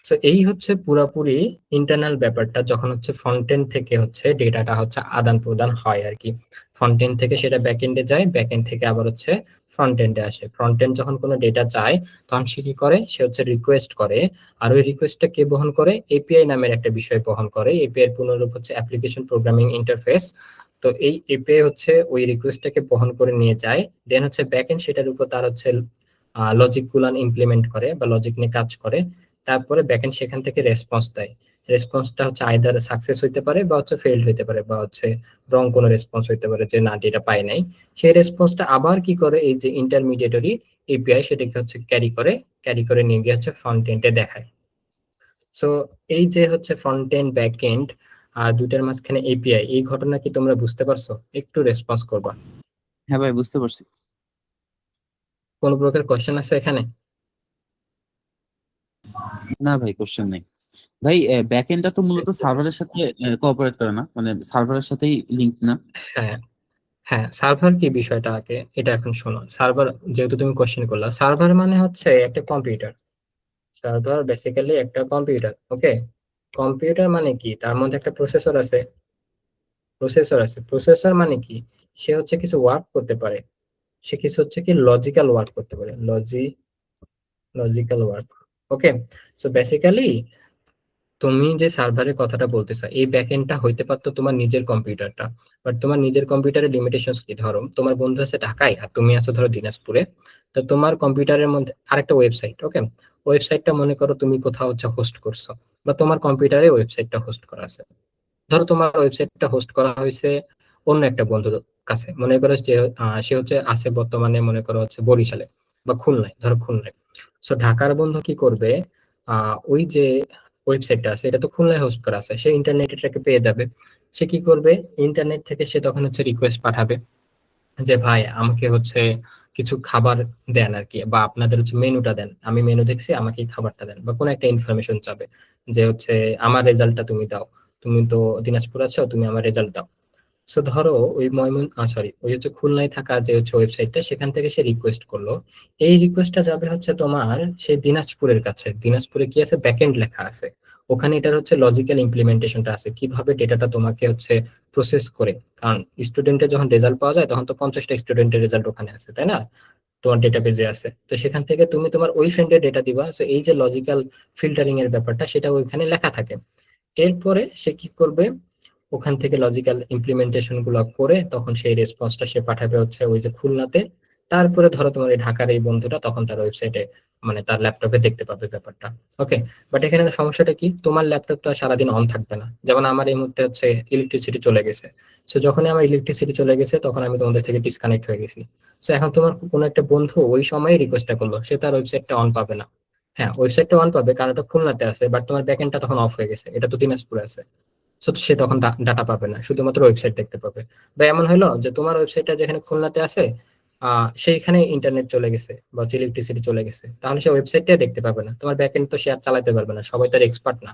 সো এই হচ্ছে পুরাপুরি ইন্টারনাল ব্যাপারটা, যখন হচ্ছে ফ্রন্ট এন্ড থেকে হচ্ছে ডেটাটা হচ্ছে আদান প্রদান হয় আর কি। ফ্রন্ট এন্ড থেকে সেটা ব্যাক এন্ডে যায়, ব্যাক এন্ড থেকে আবার হচ্ছে ফ্রন্ট এন্ডে আসে। ফ্রন্ট এন্ড যখন কোনো ডেটা চায় তখন সে কি করে, সে হচ্ছে রিকোয়েস্ট করে। আর ওই রিকোয়েস্টটা কে বহন করে, এপিআই নামের একটা বিষয় বহন করে। এপিআই এর পুনরূপ হচ্ছে অ্যাপ্লিকেশন প্রোগ্রামিং ইন্টারফেস। তো এই এপিআই হচ্ছে ওই রিকোয়েস্টটাকে বহন করে নিয়ে যায়, দেন হচ্ছে ব্যাক এন্ড সেটার উপর তার হচ্ছে লজিক গুলান ইমপ্লিমেন্ট করে বা লজিক নিয়ে কাজ করে। তারপরে ব্যাকএন্ড সেখান থেকে রেসপন্স দেয়। রেসপন্সটা হচ্ছে আইদার সাকসেস হইতে পারে বা হচ্ছে ফেইল্ড হইতে পারে বা হচ্ছে রং কোনো রেসপন্স হইতে পারে যে না ডেটা পায় নাই। সেই রেসপন্সটা আবার কি করে, এই যে ইন্টারমিডিয়েটরি এপিআই সেটাকে হচ্ছে ক্যারি করে নিয়ে গিয়ে হচ্ছে ফ্রন্ট এন্ডে দেখায়। সো এই যে হচ্ছে ফ্রন্ট এন্ড ব্যাক এন্ড আর দুইটার মাঝখানে এপিআই, এই ঘটনা কি তোমরা বুঝতে পারছো? একটু রেসপন্স করবা। হ্যাঁ ভাই, বুঝতে পারছি। কোন প্রকার কোশ্চেন আছে এখানে? না ভাই, কোশ্চেন নেই। ভাই, ব্যাকএন্ডটা তো মূলত সার্ভারের সাথে কোঅপারেট করে না, মানে সার্ভারের সাথেই লিংক না? হ্যাঁ, হ্যাঁ, সার্ভার কি বিষয়টা আগে এটা এখন শোনো। সার্ভার যেহেতু তুমি কোশ্চেন করলা, সার্ভার মানে হচ্ছে একটা কম্পিউটার। সার্ভার বেসিক্যালি একটা কম্পিউটার, ওকে। কম্পিউটার মানে কি, তার মধ্যে একটা প্রসেসর মানে কি, সে হচ্ছে কিছু ওয়ার্ক করতে পারে। সে কিছু হচ্ছে কি লজিক্যাল ওয়ার্ক করতে পারে, লজিক্যাল ওয়ার্ক, ওকে। সো বেসিক্যালি তুমি যে সার্ভারের কথাটা বলতেছো, এই ব্যাকএন্ডটা হইতে পারতো তোমার নিজের কম্পিউটারটা। বাট তোমার নিজের কম্পিউটারের লিমিটেশনস কি, ধরো তোমার বন্ধু আছে ঢাকায় আর তুমি আছো ধরো দিনাজপুরে। তো তোমার কম্পিউটারের মধ্যে আরেকটা ওয়েবসাইট, ওকে, ওয়েবসাইটটা মনে করো তুমি কোথাও হচ্ছে হোস্ট করছো, বা তোমার কম্পিউটারে ওয়েবসাইটটা হোস্ট করা আছে। ধরো তোমার ওয়েবসাইটটা হোস্ট করা হয়েছে অন্য একটা বন্ধুর কাছে, মনে করো যে সে হচ্ছে আছে বর্তমানে মনে করো হচ্ছে বরিশালে বা খুলনায়, ধরো খুলনায়। সো ঢাকার বন্ধু কি করবে, ওই যে ওয়েবসাইটটা আছে এটা তো খুলনায় হোস্ট করা আছে, সে ইন্টারনেট এটাকে পেয়ে যাবে। সে কি করবে, ইন্টারনেট থেকে সে তখন হচ্ছে রিকোয়েস্ট পাঠাবে যে ভাই আমাকে হচ্ছে কিছু খাবার দেন আর কি, বা আপনাদের হচ্ছে মেনুটা দেন, আমি মেনু দেখছি আমাকে এই খাবারটা দেন, বা কোনো একটা ইনফরমেশন চাবে যে হচ্ছে আমার রেজাল্টটা তুমি দাও, তুমি তো দিনাজপুর আছো, তুমি আমার রেজাল্ট দাও। সো ধরো ওই সরি ওই হচ্ছে খুলনায় থাকা যে হচ্ছে ওয়েবসাইটটা, সেখান থেকে সে রিকোয়েস্ট করলো। এই রিকোয়েস্টটা যাবে হচ্ছে তোমার সেই দিনাজপুরের কাছে। দিনাজপুরে কি আছে, ব্যাকএন্ড লেখা আছে, ওখানে এটার হচ্ছে লজিক্যাল ইমপ্লিমেন্টেশনটা আছে, কিভাবে ডেটাটা তোমাকে হচ্ছে প্রসেস করে। কারণ স্টুডেন্টের যখন রেজাল্ট পাওয়া যায় তখন তো 50টা স্টুডেন্টের রেজাল্ট ওখানে আছে, তাই না? তোমার ডেটাবেজে আছে, তো সেখান থেকে তুমি তোমার ওই ফ্রেন্ডের ডেটা দিবা। তো এই যে লজিক্যাল ফিল্টারিং এর ব্যাপারটা সেটা ওইখানে লেখা থাকে। এরপরে সে কি করবে, ওখান থেকে লজিক্যাল ইমপ্লিমেন্টেশন গুলো করে তখন সেই রেসপন্সটা সে পাঠাবে হচ্ছে ওই যে খুলনাতে। তারপরে ধরো তোমার এই ঢাকার এই বন্ধুটা তখন তার ওয়েবসাইটে মানে তার ল্যাপটপে দেখতে পাবে ব্যাপারটা, ওকে। বাট এখানে সমস্যাটা কি, তোমার ল্যাপটপটা সারাদিন অন থাকবে না। যেমন আমার এই মুহূর্তে হচ্ছে ইলেকট্রিসিটি চলে গেছে। সো যখনই আমার ইলেকট্রিসিটি চলে গেছে তখন আমি তোমাদের থেকে ডিসকানেক্ট হয়ে গেছি। সো এখন তোমার কোনো একটা বন্ধু ওই সময় রিকোয়েস্টটা করলো, সে তার ওয়েবসাইটটা অন পাবে না। হ্যাঁ, ওয়েবসাইটটা অন পাবে কারণ এটা খুলনাতে আছে, বাট তোমার ব্যাকএন্ডটা তখন অফ হয়ে গেছে, এটা তো দিনাজপুরে আছে। সো সে তখন ডাটা পাবে না, শুধুমাত্র ওয়েবসাইট দেখতে পাবে। বা এমন হলো যে তোমার ওয়েবসাইটটা যেখানে খুলনাতে আছে সেইখানে ইন্টারনেট চলে গেছে বা ইলেকট্রিসিটি চলে গেছে, তাহলে সে ওয়েবসাইটটা দেখতে পাবে না। তোমার ব্যাকএন্ড তো সে আর চালাতে পারবে না, সবাই তার এক্সপার্ট না,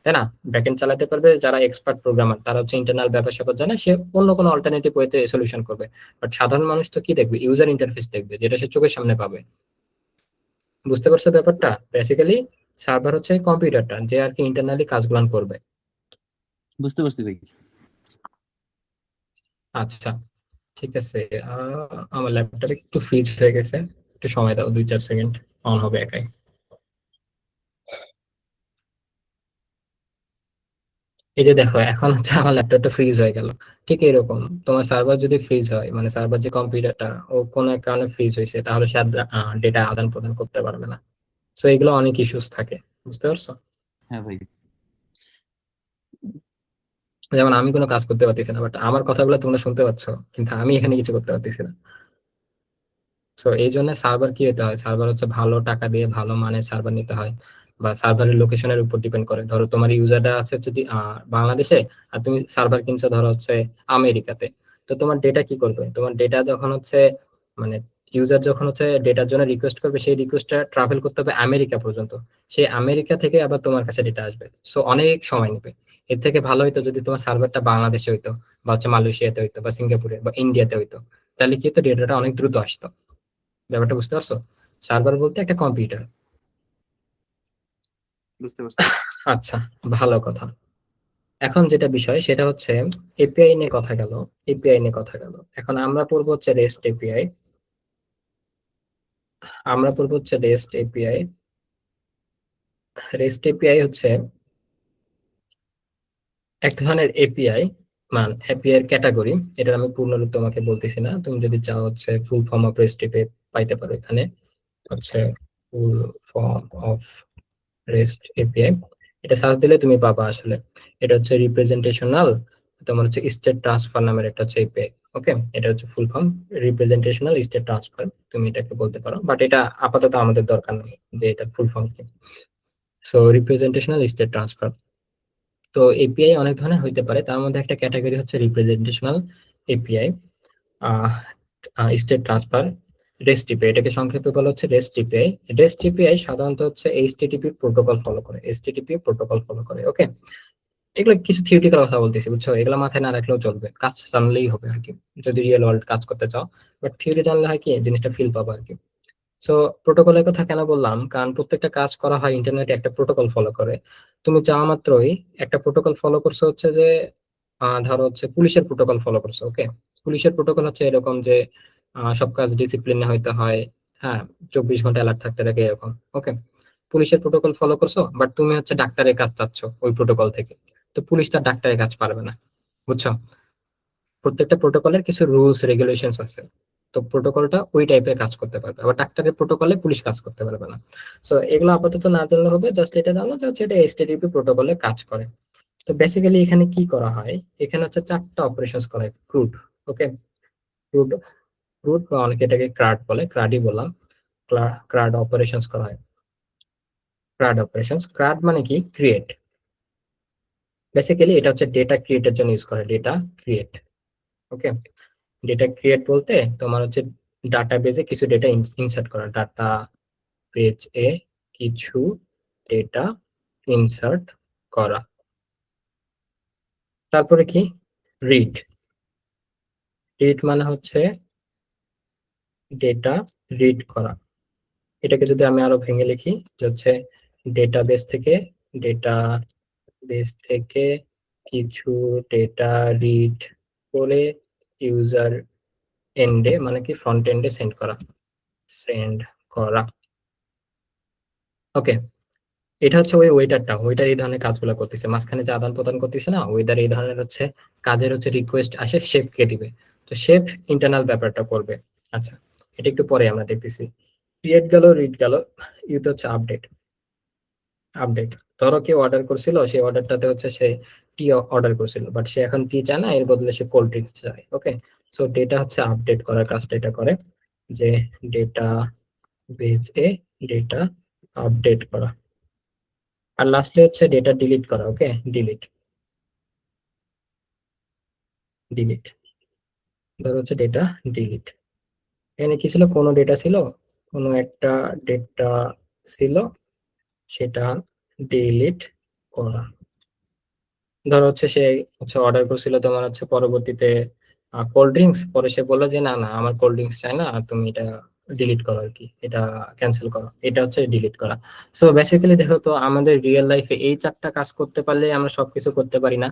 তাই না? ব্যাকএন্ড চালাতে পারবে যারা এক্সপার্ট প্রোগ্রামার, তারা হচ্ছে ইন্টারনাল ব্যাপার স্যাপার জানে, সে অন্য কোনো অল্টারনেটিভ ওয়েতে সলিউশন করবে। বাট সাধারণ মানুষ তো কি দেখবে, ইউজার ইন্টারফেস দেখবে যেটা সে চোখের সামনে পাবে। বুঝতে পারছো ব্যাপারটা? বেসিক্যালি সার্ভার হচ্ছে কম্পিউটারটা যে আর কি ইন্টারনালি কাজগুলো করবে। বুঝতে পারছি ভাই। আচ্ছা, ঠিক আছে। আমার ল্যাপটপ একটু ফ্রিজ হয়ে গেছে, একটু সময় দাও, 2-4 সেকেন্ড, অন হবে একাই। এই যে দেখো এখন হচ্ছে আমার ল্যাপটপটা ফ্রিজ হয়ে গেল, ঠিক এরকম তোমার সার্ভার যদি ফ্রিজ হয়, মানে সার্ভার যে কম্পিউটারটা ও কোনো এক কারণে ফ্রিজ হয়েছে, তাহলে সে ডেটা আদান প্রদান করতে পারবে না। সো এগুলো অনেক ইস্যুস থাকে, বুঝতে পারছো? হ্যাঁ ভাই। যেমন আমি কোনো কাজ করতে পারতেছি না, বাট আমার কথাগুলো তোমরা শুনতে পাচ্ছ, কিন্তু আমি এখানে কিছু করতে পারতেছি না। তো এই জন্য সার্ভার কি হতে হয়, সার্ভার হচ্ছে ভালো টাকা দিয়ে ভালো মানের সার্ভার নিতে হয়, বা সার্ভারের লোকেশনের উপর ডিপেন্ড করে। ধরো তোমার ইউজারটা আছে যদি বাংলাদেশে, আর তুমি সার্ভার কিনছো ধরো হচ্ছে আমেরিকাতে, তো তোমার ডেটা কি করবে, তোমার ডেটা যখন হচ্ছে মানে ইউজার যখন হচ্ছে ডেটার জন্য রিকোয়েস্ট করবে, সেই রিকোয়েস্টটা ট্রাভেল করতে হবে আমেরিকা পর্যন্ত, সেই আমেরিকা থেকে আবার তোমার কাছে ডেটা আসবে, সো অনেক সময় নেবে। এর থেকে ভালো হইতো যদি তোমার সার্ভারটা বাংলাদেশে হইতো, বা হচ্ছে মালয়েশিয়াতে হইতো, বা সিঙ্গাপুরে বা ইন্ডিয়াতে হইতো, তাহলে কি হতো, ডেটাটা অনেক দ্রুত আসতো। ব্যাপারটা বুঝতে পারছো? সার্ভার বলতে একটা কম্পিউটার। বুঝতে পারছি। আচ্ছা, ভালো কথা। এখন যেটা বিষয় সেটা হচ্ছে এপিআই নিয়ে কথা গেল, এপিআই নিয়ে কথা গেল, এখন আমরা পড়বো হচ্ছে রেস্ট এপিআই। আমরা পড়বো হচ্ছে রেস্ট এপিআই। রেস্ট এপিআই হচ্ছে এক ধরনের এপিআই, এপিআই এর ক্যাটাগরি। এটা আমি পূর্ণ রূপ তোমাকে বলতেছি না, তুমি যদি চাও হচ্ছে full form of rest API পাইতে পারো এখানে, হচ্ছে full form of rest API, এটা সার্চ দিলে তুমি পাবা আসলে। এটা হচ্ছে রিপ্রেজেন্টেশনাল, তোমার হচ্ছে স্টেট ট্রান্সফার নামের একটা হচ্ছে এপিআই। ওকে, এটা হচ্ছে ফুল ফর্ম রিপ্রেজেন্টেশনাল স্টেট ট্রান্সফার, তুমি এটাকে বলতে পারো, বাট এটা আপাতত আমাদের দরকার নেই যে এটা ফুল ফর্ম কি। So representational state transfer. তো এপিআই অনেক ধরনের হইতে পারে, তার মধ্যে একটা ক্যাটাগরি হচ্ছে representational API, state transfer, REST API, এটাকে সংক্ষেপে বলা হচ্ছে রেস্ট এপিআই। রেস্ট এপিআই সাধারণত হচ্ছে এইচটিটিপি প্রোটোকল ফলো করে, এইচটিটিপি প্রোটোকল ফলো করে। ওকে, এগুলো কিছু থিওরিটিক্যাল কথা বলতেছি, বুঝছো? এগুলো মাথায় না রাখলেও চলবে, কাজ জানলেই হবে আর কি, যদি রিয়েল ওয়ার্ল্ড কাজ করতে চাও। বাট থিওরি জানলে হয় কি, জিনিসটা ফিল পাবো আর কি। সো প্রোটোকলের কথা কেন বললাম, কারণ প্রত্যেকটা কাজ করা হয় ইন্টারনেটে একটা প্রোটোকল ফলো করে। তুমি চাওয়া মাত্রই একটা প্রোটোকল ফলো করছো, হচ্ছে যে ধরো হচ্ছে পুলিশের প্রোটোকল ফলো করছো। ওকে, পুলিশের প্রোটোকল হচ্ছে এরকম যে সব কাজ ডিসিপ্লিনে হইতে হয়, হ্যাঁ, 24 ঘন্টা অ্যালার্ট থাকতে থাকে এরকম। ওকে, পুলিশের প্রোটোকল ফলো করছো, বাট তুমি হচ্ছে ডাক্তারের কাজ চাচ্ছ ওই প্রোটোকল থেকে, তো পুলিশ তার ডাক্তারের কাজ পারবে না, বুঝছো? প্রত্যেকটা প্রোটোকলের কিছু রুলস রেগুলেশনস আছে, তো প্রোটোকলটা ওই টাইপের কাজ করতে পারবে, আবার ডাক্তারের প্রোটোকলে পুলিশ কাজ করতে পারবে না। সো এগুলো আপাতত না জানলে হবে, জাস্ট এটা জানো যে হচ্ছে এটা এইচটিটিপি প্রোটোকলে কাজ করে। তো বেসিক্যালি এখানে কি করা হয়, এখানে হচ্ছে 4টা অপারেশনস করা হয় ক্রুড। ওকে, ক্রুড, ক্রুড বা অনেকে এটাকে ক্রাড বলে, ক্রাডই বললাম, ক্রাড অপারেশনস করা হয়। ক্রাড অপারেশনস, ক্রাড মানে কি, ক্রিয়েট। বেসিক্যালি এটা হচ্ছে ডেটা ক্রিয়েটের জন্য ইউজ করে, ডেটা ক্রিয়েট। ওকে, ডেটা ক্রিয়েট বলতে তোমার হচ্ছে ডাটাবেজে কিছু ডেটা ইনসার্ট করা, ডাটা বেজে কিছু ডেটা ইনসার্ট করা। তারপরে কি, রিড। রিড মানে হচ্ছে ডেটা রিড করা। এটাকে যদি আমি আরো ভেঙে লিখি, যে হচ্ছে ডেটাবেস থেকে, ডেটা বেস থেকে কিছু ডেটা রিড করে ইউজার এন্ডে, মানে কি ফ্রন্ট এন্ডে সেন্ড করা, সেন্ড করা। ওকে, এটা হচ্ছে ওই ওয়েটারটা, ওয়েটার এই ধরনের কাজগুলো করতেছে, মাঝখানে যে আদান প্রদান করতেছে না, ওয়েটার এই ধরনের হচ্ছে কাজের হচ্ছে রিকোয়েস্ট আসে শেফকে দিবে, তো শেফ ইন্টারনাল ব্যাপারটা করবে। আচ্ছা, এটা একটু পরে আমরা দেখতেছি। ক্রিয়েট গেল, রিড গেল, ইউতে হচ্ছে আপডেট। আপডেট, ধরো কেউ অর্ডার করছিল, সেই অর্ডারটাতে হচ্ছে সে টি অর্ডার করছিল, বাট সে এখন টি চায় না, এর বদলে সে কোল্ড ড্রিঙ্কস চায়। ওকে, সো ডেটা হচ্ছে আপডেট করার কাজটা এটা করে, যে ডেটা বেসে ডেটা আপডেট করা। আর লাস্টে হচ্ছে ডেটা ডিলিট করা। ওকে, ডিলিট, ডিলিট, ধর হচ্ছে ডেটা ডিলিট। এখানে কি ছিল, কোনো ডেটা ছিল, কোনো একটা ডেটা ছিল, সেটা ডিলিট করা। ধর হচ্ছে সে হচ্ছে অর্ডার করছিল তোমার হচ্ছে পরবর্তীতে কোল্ড ড্রিঙ্কস, পরে সে বললো যে না না আমার কোল্ড ড্রিঙ্কস চাই না, তুমি এটা ডিলিট করো আর কি, এটা ক্যান্সেল করো, এটা হচ্ছে ডিলিট করা। সো বেসিক্যালি দেখো তো, আমাদের রিয়েল লাইফে এই 4টা কাজ করতে পারলে আমরা সবকিছু করতে পারি না?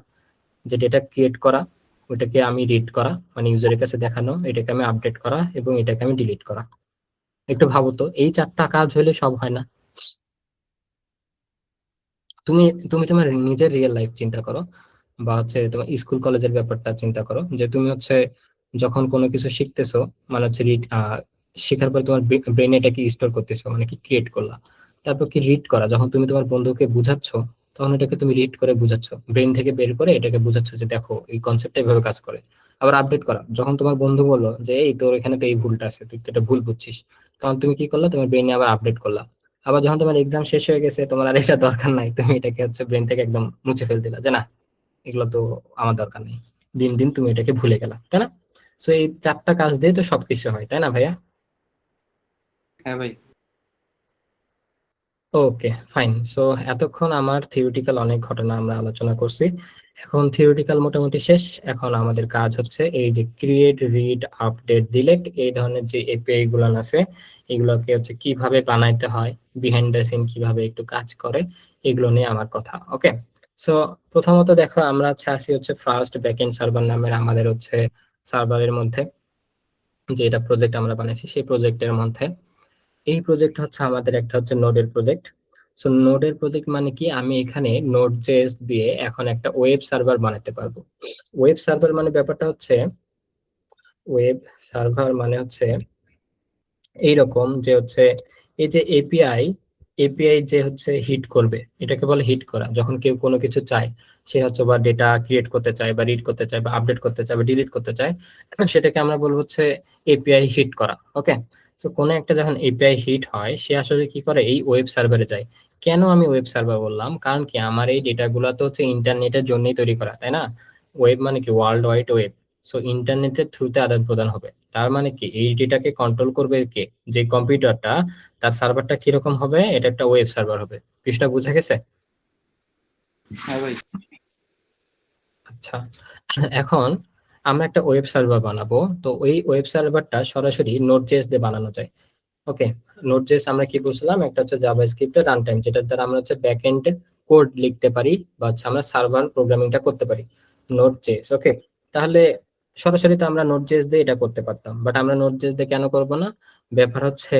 যে ডেটা ক্রিয়েট করা, ওইটাকে আমি রিড করা, মানে ইউজারের কাছে দেখানো, এটাকে আমি আপডেট করা, এবং এটাকে আমি ডিলিট করা। একটু ভাবো তো, এই 4টা কাজ হলে সব হয় না? তুমি তুমি তোমার নিজের রিয়েল লাইফ চিন্তা করো, বা হচ্ছে তোমার স্কুল কলেজের ব্যাপারটা চিন্তা করো, যে তুমি হচ্ছে যখন কোনো কিছু শিখতেছো, মানে হচ্ছে রিড, শেখার পর তোমার ব্রেনে এটাকে স্টোর করতেছো, মানে কি ক্রিয়েট করলা। তারপর কি রিড করা, যখন তুমি তোমার বন্ধুকে বুঝাচ্ছ তখন এটাকে তুমি রিড করে বুঝাচ্ছ, ব্রেন থেকে বের করে এটাকে বুঝাচ্ছ যে দেখো এই কনসেপ্টটা এভাবে কাজ করে। আবার আপডেট করা, যখন তোমার বন্ধু বললো যে এই তোর এখানে তো এই ভুলটা আছে, তুই তো এটা ভুল বুঝছিস, তখন তুমি কি করলা, তোমার ব্রেনে আবার আপডেট করলা। আবার যখন তোমার এক্সাম শেষ হয়ে গেছে, তোমার আর এটা দরকার নাই, তুমি এটাকে হচ্ছে ব্রেন থেকে একদম মুছে ফেল দিলা, যে না এগুলো তো আমার দরকার নেই। দিন দিন তুমি এটাকে ভুলে গেলা, তাই না? সো এই চারটা কাজ দিয়ে তো সবকিছু হয়, তাই না ভাইয়া? হ্যাঁ ভাই। ওকে, ফাইন। সো এতক্ষণ আমার থিওরিটিক্যাল অনেক ঘটনা আমরা আলোচনা করছি, এখন থিওরিটিক্যাল মোটামুটি শেষ। এখন আমাদের কাজ হচ্ছে এই যে ক্রিয়েট, রিড, আপডেট, ডিলেট এই ধরনের যে এপিআই গুলো আছে, এগুলোকে হচ্ছে কিভাবে বানাইতে হয়, বিহাইন্ড দ্য সিন কিভাবে একটু কাজ করে, এগুলো নিয়ে আমার কথা। ওকে, সো প্রথমত দেখো আমরা হচ্ছে আসি হচ্ছে ফার্স্ট ব্যাকএন্ড সার্ভার নামের আমাদের হচ্ছে সার্ভারের মধ্যে, যে এটা প্রজেক্ট আমরা বানাইছি সেই প্রজেক্টের মধ্যে। এই প্রজেক্ট হচ্ছে আমাদের একটা হচ্ছে নোডের প্রজেক্ট। সো নোডের প্রজেক্ট মানে কি, আমি এখানে নোড জেএস দিয়ে এখন একটা ওয়েব সার্ভার বানাতে পারবো। ওয়েব সার্ভার মানে ব্যাপারটা হচ্ছে, ওয়েব সার্ভার মানে হচ্ছে এইরকম যে হচ্ছে এই যে এপিআই, এপিআই যে হচ্ছে হিট করবে, এটাকে বলে হিট করা। যখন কেউ কোনো কিছু চায়, সে হচ্ছে বা ডেটা ক্রিয়েট করতে চায় বা রিড করতে চায় বা আপডেট করতে চায় বা ডিলিট করতে চায়, সেটাকে আমরা বলবো হচ্ছে এপিআই হিট করা। ওকে, তো কোনো একটা যখন এপিআই হিট হয়, সে আসলে কি করে, এই ওয়েব সার্ভারে যায়। কেন আমি ওয়েব সার্ভার বললাম, কারণ কি আমার এই ডেটাগুলো তো হচ্ছে ইন্টারনেটের জন্যই তৈরি করা, তাই না? ওয়েব মানে কি ওয়ার্ল্ড ওয়াইড ওয়েব। সো ইন্টারনেটের থ্রুতে আদান প্রদান হবে, তার মানে কি এই ডেটাকে কন্ট্রোল করবে কে, যে কম্পিউটারটা, তার সার্ভারটা কিরকম হবে, এটা একটা ওয়েব সার্ভার হবে। বিষয়টা বুঝা গেছে? হ্যাঁ ভাই। আচ্ছা, এখন আমরা একটা ওয়েব সার্ভার বানাবো, তো ওই ওয়েব সার্ভারটা সরাসরি নোড জেএস দিয়ে বানানো যায়। ওকে, নোড জেএস আমরা কি বলছিলাম, একটা হচ্ছে জাভাস্ক্রিপ্টের রান টাইম, যেটার দ্বারা আমরা হচ্ছে ব্যাক এন্ড কোড লিখতে পারি বা হচ্ছে আমরা সার্ভার প্রোগ্রামিংটা করতে পারি। নোড জেএস, ওকে। তাহলে সরাসরি তো আমরা নোড জেএস দিয়ে এটা করতে পারতাম, বাট আমরা নোড জেএস দিয়ে কেন করব না? ব্যাপার হচ্ছে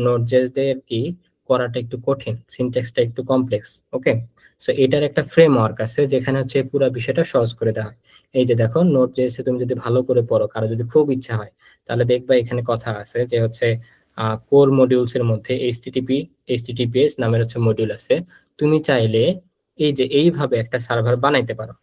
নোড জেএস দিয়ে কি করাটা একটু কঠিন, সিনট্যাক্সটা একটু কমপ্লেক্স। ওকে, সো এটার একটা ফ্রেমওয়ার্ক আছে যেখানে হচ্ছে পুরো বিষয়টা সহজ করে দেওয়া হয়। এই যে দেখো, নোড জেএস তুমি যদি ভালো করে পড়ো, কারো যদি খুব ইচ্ছা হয়, তাহলে দেখবা এখানে কথা আছে যে হচ্ছে কোর মডিউলস এর মধ্যে এইচটিটিপি, এইচটিটিপিএস নামের হচ্ছে মডিউল আছে। তুমি চাইলে এই যে এইভাবে একটা সার্ভার বানাইতে পারো।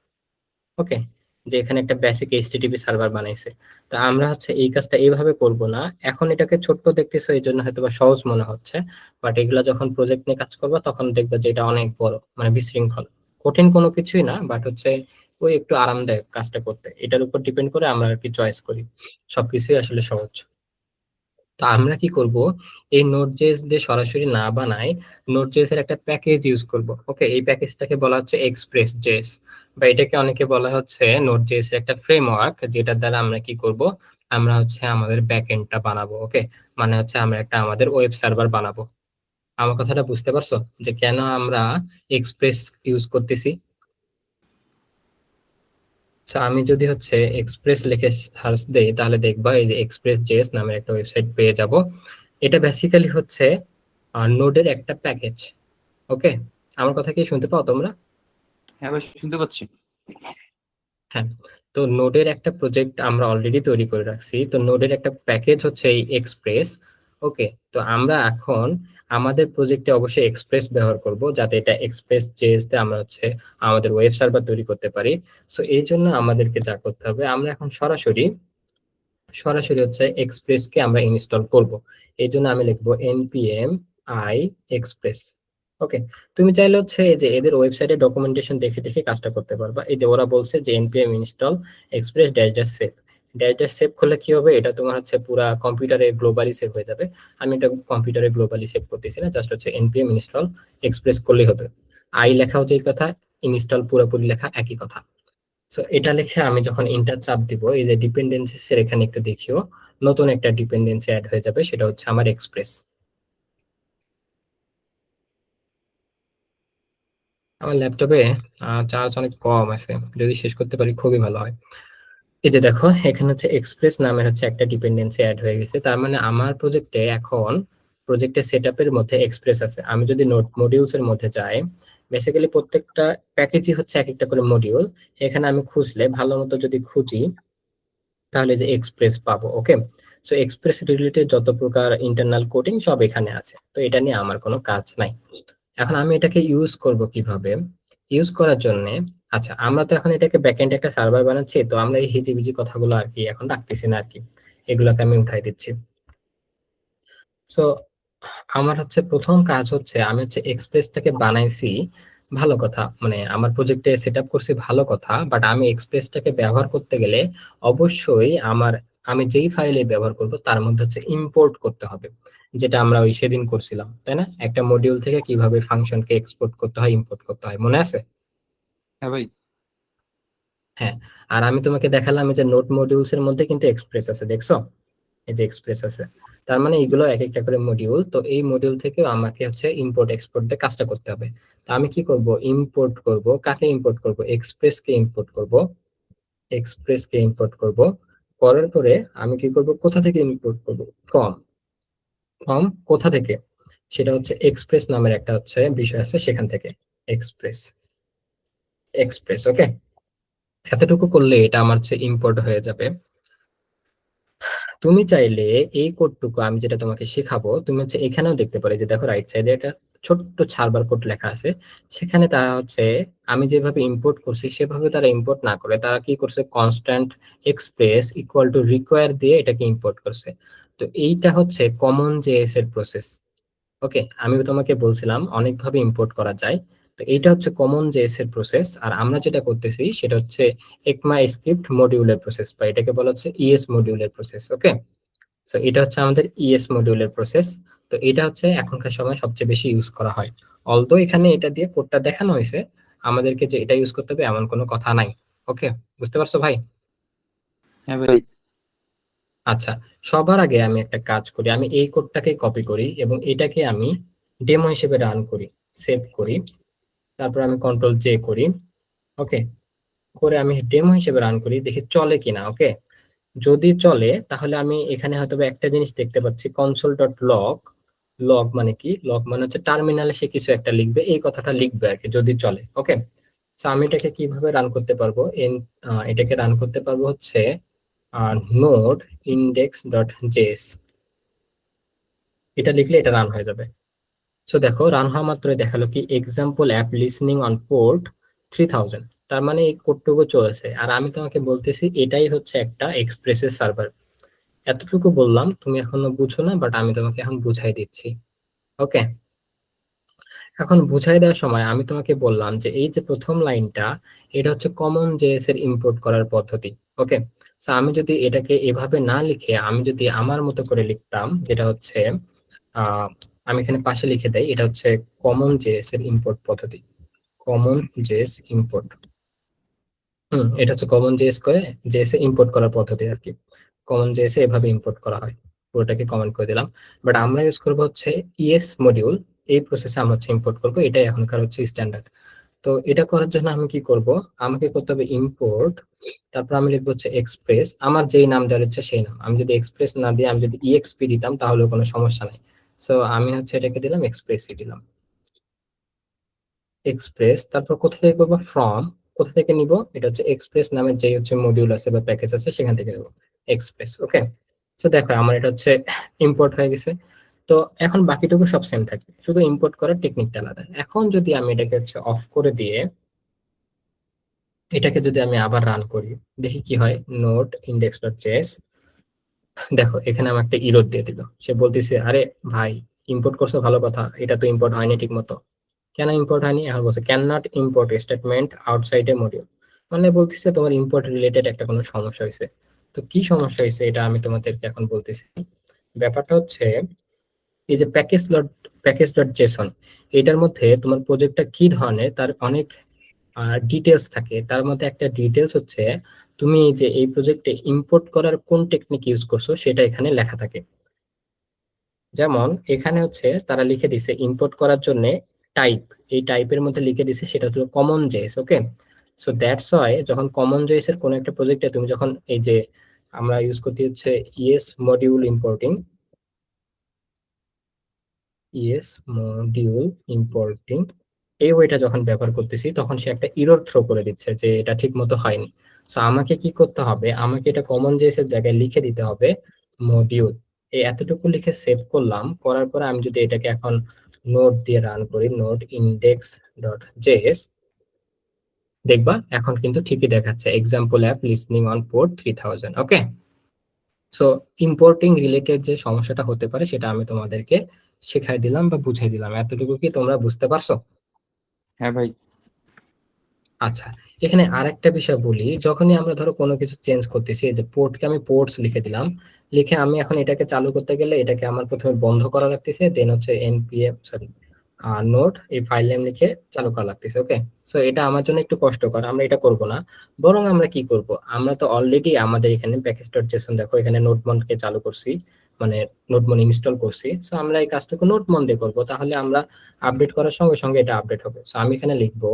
ওকে, যে এখানে একটা বেসিক এইচটিটিপি সার্ভার বানাইছে। তো আমরা হচ্ছে এই কাজটা এইভাবে করব না, এখন এটাকে ছোট্ট দেখতেছো এই জন্য হয়তো বা সহজ মনে হচ্ছে, বাট এগুলা যখন প্রজেক্ট নিয়ে কাজ করবো তখন দেখবে যে এটা অনেক বড়, মানে বিশৃঙ্খল। কঠিন কোনো কিছুই না, বাট হচ্ছে ওই একটু আরামদায়ক কাজটা করতে, এটার উপর ডিপেন্ড করে আমরা আর কি চয়েস করি। সবকিছুই আসলে সহজ। তো আমরা কি করব, এই নোড.জেএস দিয়ে সরাসরি না বানাই, নোড.জেএস এর একটা প্যাকেজ ইউজ করব। ওকে, এই প্যাকেজটাকে বলা হচ্ছে এক্সপ্রেস জেএস, বা এটাকে অনেকে বলা হচ্ছে নোড.জেএস এর একটা ফ্রেমওয়ার্ক, যেটার দ্বারা আমরা কি করব, আমরা হচ্ছে আমাদের ব্যাকএন্ডটা বানাবো। ওকে, মানে হচ্ছে আমরা একটা আমাদের ওয়েব সার্ভার বানাবো। আমার কথাটা বুঝতে পারছো, যে কেন আমরা এক্সপ্রেস ইউজ করতেছি? আচ্ছা, আমি যদি হচ্ছে এক্সপ্রেস লিখে সার্চ দেই, তাহলে দেখবা এই যে এক্সপ্রেস জেএস নামের একটা ওয়েবসাইট পেয়ে যাব। এটা বেসিক্যালি হচ্ছে নোডের একটা প্যাকেজ। ওকে, আমার কথা কি শুনতে পাও তোমরা? হ্যাঁ ভাই, শুনতে পাচ্ছি। হ্যাঁ, তো নোডের একটা প্রজেক্ট আমরা অলরেডি তৈরি করে রাখছি, তো নোডের একটা প্যাকেজ হচ্ছে এই এক্সপ্রেস। ওকে, তো আমরা এখন আমাদের প্রজেক্টে অবশ্যই এক্সপ্রেস ব্যবহার করব, যাতে এটা এক্সপ্রেস জেএস তে আমরা হচ্ছে আমাদের ওয়েব সার্ভার তৈরি করতে পারি। সো এই জন্য আমাদেরকে যা করতে হবে, আমরা এখন সরাসরি সরাসরি হচ্ছে এক্সপ্রেস কে আমরা ইনস্টল করব। এই জন্য আমি লিখবো npm i express। ওকে, তুমি চাইলে হচ্ছে এই যে এদের ওয়েবসাইটে ডকুমেন্টেশন দেখে দেখে কাজটা করতে পারবা। এই যে ওরা বলছে যে npm install express dash dash save, dash dash save করলে কি হবে, এটা তোমার হচ্ছে পুরা কম্পিউটারে গ্লোবালি সেভ হয়ে যাবে। আমি এটা কম্পিউটারে গ্লোবালি সেভ করতেছি না, জাস্ট হচ্ছে npm install express করলেই হবে। আই লেখাও যেই কথা, ইনস্টল পুরোপুরি লেখা একই কথা। সো এটা লিখে আমি যখন ইন্টার চাপ দিব, এই যে ডিপেন্ডেন্সিস এর এখানে একটু দেখিও, নতুন একটা ডিপেন্ডেন্সি অ্যাড হয়ে যাবে, সেটা হচ্ছে আমার এক্সপ্রেস। আমার ল্যাপটপে চার্জ অনেক কম আছে, যদি শেষ করতে পারি খুবই ভালো হয়। এই যে দেখো, এখানে হচ্ছে এক্সপ্রেস নামের হচ্ছে একটা ডিপেন্ডেন্সি অ্যাড হয়ে গেছে, তার মানে আমার প্রজেক্টে এখন প্রজেক্টের সেটআপের মধ্যে এক্সপ্রেস আছে। আমি যদি নোড মডিউলস এর মধ্যে যাই, বেসিক্যালি প্রত্যেকটা প্যাকেজই হচ্ছে এক একটা করে মডিউল। এখানে আমি খুঁজলে ভালো মতো যদি খুঁজি তাহলে যে এক্সপ্রেস পাবো। ওকে, সো এক্সপ্রেস রিলেটেড যত প্রকার ইন্টারনাল কোডিং সব এখানে আছে, তো এটা নিয়ে আমার কোনো কাজ নাই। এখন আমি এটাকে ইউজ করব কিভাবে? ইউজ করার জন্য, আচ্ছা আমরা তো এখন এটাকে ব্যাকএন্ড একটা সার্ভার বানাচ্ছি, তো আমরা এই হিজিবিজি কথাগুলো আর কি এখন রাখতেছি না আর কি, এগুলোকে আমি উঠাই দিচ্ছি। সো আমার হচ্ছে প্রথম কাজ হচ্ছে আমি হচ্ছে এক্সপ্রেসটাকে বানাইছি, ভালো কথা, মানে আমার প্রজেক্টে সেট আপ করছি, ভালো কথা, বাট আমি এক্সপ্রেসটাকে ব্যবহার করতে গেলে অবশ্যই আমি যেই ফাইলে ব্যবহার করব তার মধ্যে হচ্ছে ইম্পোর্ট করতে হবে, যেটা আমরা ওই সেদিন করছিলাম, তাই না? একটা মডিউল থেকে কিভাবে ফাংশনকে এক্সপোর্ট করতে হয়, ইম্পোর্ট করতে হয়, মনে আছে? হ্যাঁ ভাই। হ্যাঁ। আর আমি তোমাকে দেখালাম যে নোট মডিউলস এর মধ্যে কিন্তু এক্সপ্রেস আছে, দেখছো? এই যে এক্সপ্রেস আছে, তার মানে এগুলো এক একটা করে মডিউল, তো এই মডিউল থেকে আমাকে হচ্ছে ইম্পোর্ট এক্সপোর্ট দিয়ে কাজটা করতে হবে। তো আমি কি করব? ইম্পোর্ট করব, কাকে ইম্পোর্ট করব? এক্সপ্রেস কে ইম্পোর্ট করব, এক্সপ্রেস কে ইম্পোর্ট করব। করার পরে আমি কি করব? কোথা থেকে ইম্পোর্ট করব? ফ্রম। ফ্রম কোথা থেকে? সেটা হচ্ছে এক্সপ্রেস নামের একটা হচ্ছে বিষয় আছে, সেখান থেকে। এক্সপ্রেস, এক্সপ্রেস, ওকে। এতটুকু করলে এটা আমার হচ্ছে ইম্পোর্ট হয়ে যাবে। তুমি চাইলে এই কোডটুকু আমি যেটা তোমাকে শেখাবো, তুমি হচ্ছে এখানেও দেখতে পারো, যে দেখো রাইট সাইডে একটা ছোট্ট ছাড়বার কোড লেখা আছে, সেখানে তারা হচ্ছে আমি যেভাবে ইম্পোর্ট করছি সেভাবে তারা ইম্পোর্ট না করে তারা কি করছে, constant express equal to require দিয়ে এটাকে ইম্পোর্ট করছে। তো এইটা হচ্ছে কমন জেএস এর প্রসেস। ওকে, আমি তোমাকে বলছিলাম অনেকভাবে ইম্পোর্ট করা যায়, তো এইটা হচ্ছে কমন জেএস এর প্রসেস, আর আমরা যেটা করতেছি সেটা হচ্ছে একমা স্ক্রিপ্ট মডিউলের প্রসেস, বা এটাকে বলা হচ্ছে ইএস মডিউলের প্রসেস। ওকে, সো এটা হচ্ছে আমাদের ইএস মডিউলের প্রসেস। তো এটা হচ্ছে এখনকার সময় সবচেয়ে বেশি ইউজ করা হয়। অলদো এখানে এটা দিয়ে কোডটা দেখানো হয়েছে, আমাদেরকে যে এটা ইউজ করতে হবে এমন কোনো কথা নাই। ওকে, বুঝতে পারছো ভাই? হ্যাঁ ভাই। আচ্ছা, সবার আগে আমি একটা কাজ করি, আমি এই কোডটাকে কপি করি এবং এটাকে আমি ডেমো হিসেবে রান করি, সেভ করি, তারপর আমি কন্ট্রোল জে করি। ওকে, করে আমি ডেমো হিসেবে রান করি, দেখি চলে কিনা। ওকে, যদি চলে তাহলে আমি এখানে হয়তো বা একটা জিনিস দেখতে পাচ্ছি, কনসোল ডট লগ। লগ মানে কি? লগ মানে হচ্ছে টার্মিনালে সে কিছু একটা লিখবে, এই কথাটা লিখবে আর কি, যদি চলে। ওকে, তো আমি এটাকে কিভাবে রান করতে পারবো? এটাকে রান করতে পারবো হচ্ছে নোড ইন্ডেক্স ডট জেএস, এটা লিখলে এটা রান হয়ে যাবে। সো দেখো রান হওয়া মাত্রই দেখালো কি, example app listening on port 3000, তার মানে এই কোডটুকু চলেছে, আর আমি তোমাকে বলতেছি এটাই হচ্ছে একটা এক্সপ্রেসের সার্ভার। এতটুকু বললাম, তুমি এখনো বুঝো না, বাট আমি তোমাকে এখন বুঝাই দিচ্ছি। ওকে, এখন বুঝাই দেওয়ার সময় আমি তোমাকে বললাম যে এই যে প্রথম লাইনটা, এটা হচ্ছে কমন জেএস এর ইম্পোর্ট করার পদ্ধতি। ওকে, তো আমি যদি এটাকে এভাবে না লিখে আমি যদি আমার মতো করে লিখতাম, যেটা হচ্ছে আহ আমি এখানে পাশে লিখে দেই, এটা হচ্ছে কমন জেএস এর ইম্পোর্ট পদ্ধতি, কমন জেএস ইম্পোর্ট। এটা হচ্ছে কমন জেএস করে জেএস এ ইম্পোর্ট করার পদ্ধতি আর কি, কমন জেএস এ এভাবে ইম্পোর্ট করা হয়। পুরোটাকে কমেন্ট করে দিলাম, বাট আমরা ইউজ করবো হচ্ছে ইএস মডিউল, এই প্রসেসে আমরা হচ্ছে ইম্পোর্ট করবো, এটাই এখনকার হচ্ছে স্ট্যান্ডার্ড। তো এটা করার জন্য আমি কি করব? আমাকে করতে হবে ইম্পোর্ট, তারপর আমি লিখবো হচ্ছে এক্সপ্রেস, আমার যেই নাম দেওয়া হচ্ছে সেই নাম, আমি যদি এক্সপ্রেস না দিয়ে আমি যদি ইএক্সপি দিতাম তাহলে কোনো সমস্যা নাই। সো আমি হচ্ছে এটাকে দিলাম এক্সপ্রেসই দিলাম, এক্সপ্রেস, তারপর কোথা থেকে করবো? ফ্রম। কোথা থেকে নিব? এটা হচ্ছে এক্সপ্রেস নামে যে হচ্ছে মডিউল আছে বা প্যাকেজ আছে সেখান থেকে নেব, এক্সপ্রেস। ওকে, তো দেখো আমার এটা হচ্ছে ইম্পোর্ট হয়ে গেছে। তো এখন বাকিটুকু সব সেম থাকবে, শুধু ইম্পোর্ট করার টেকনিকটা আলাদা। এখন যদি আমি এটাকে হচ্ছে অফ করে দিয়ে এটাকে যদি আমি আবার রান করি, দেখি কি হয়। নোট ইন্ডেক্স ডট জেএস, দেখো এখানে আমার একটা ইরর দিয়ে দিল, সে বলতেছে আরে ভাই, ইম্পোর্ট করছো ভালো কথা, এটা তো ইম্পোর্ট হয়নি ঠিক মতো। কেন ইম্পোর্ট হয়নি? এখন বলছে can not import statement outside A module, মানে বলতেছে তোমার ইম্পোর্ট রিলেটেড একটা কোনো সমস্যা হয়েছে। তো কি সমস্যা হয়েছে এটা আমি তোমাদেরকে এখন বলতেছি। ব্যাপারটা হচ্ছে এই যে প্যাকেজ ডট জেসন, এটার মধ্যে তোমার প্রজেক্টটা কি ধরনের তার অনেক ডিটেলস থাকে, তার মধ্যে একটা ডিটেলস হচ্ছে তুমি এই যে এই প্রজেক্টে ইম্পোর্ট করার কোন টেকনিক ইউজ করছো সেটা এখানে লেখা থাকে। যেমন এখানে হচ্ছে তারা লিখে দিছে ইম্পোর্ট করার জন্য টাইপ, এই টাইপের মধ্যে লিখে দিছে সেটা হলো common JS. Okay, so that's why যখন কমন জেএস এর কোন একটা প্রজেক্টে তুমি যখন এই যে আমরা ইউজ করতে হচ্ছে ES module importing, ES module importing, এই ওয়েটা যখন ব্যবহার করতেছি তখন সে একটা ইরর থ্রো করে দিচ্ছে যে এটা ঠিক মতো হয়নি। সো আমাকে কি করতে হবে, আমাকে এটা কমন জেএস এর জায়গায় লিখে দিতে হবে মডিউল। এই এতটুকু লিখে সেভ করলাম, করার পরে আমি যদি এটাকে এখন নোড দিয়ে রান করি, নোড ইন্ডেক্স ডট জেএস, দেখবা এখন কিন্তু ঠিকই দেখাচ্ছে example app listening on port 3000। Okay, so importing related যে সমস্যাটা হতে পারে সেটা আমি তোমাদেরকে শেখাই দিলাম বা বুঝিয়ে দিলাম। এতটুকু কি তোমরা বুঝতে পারছো? হ্যাঁ ভাই। আচ্ছা, এখানে আরেকটা বিষয় বলি, যখনই আমরা ধরো কোনো কিছু চেঞ্জ করতেছি, এই যে পোর্টকে আমি পোর্টস লিখে দিলাম, লিখে আমি এখন এটাকে চালু করতে গেলে এটাকে আমার প্রথমে বন্ধ করা লাগতেছে, দেন হচ্ছে npm সরি নোট এই ফাইল নেম লিখে চালু করা লাগতেছে। ওকে, সো এটা আমার জন্য একটু কষ্টকর, আমরা এটা করব না। বরং আমরা কি করব, আমরা তো অলরেডি আমাদের এখানে প্যাকেজ.json দেখো এখানে নোটমনকে চালু করছি, মানে নোটমন ইনস্টল করছি। সো আমরা এই কাজটুকু নোটমন দিয়ে করব, তাহলে আমরা আপডেট করার সঙ্গে সঙ্গে এটা আপডেট হবে। সো আমি এখানে লিখবো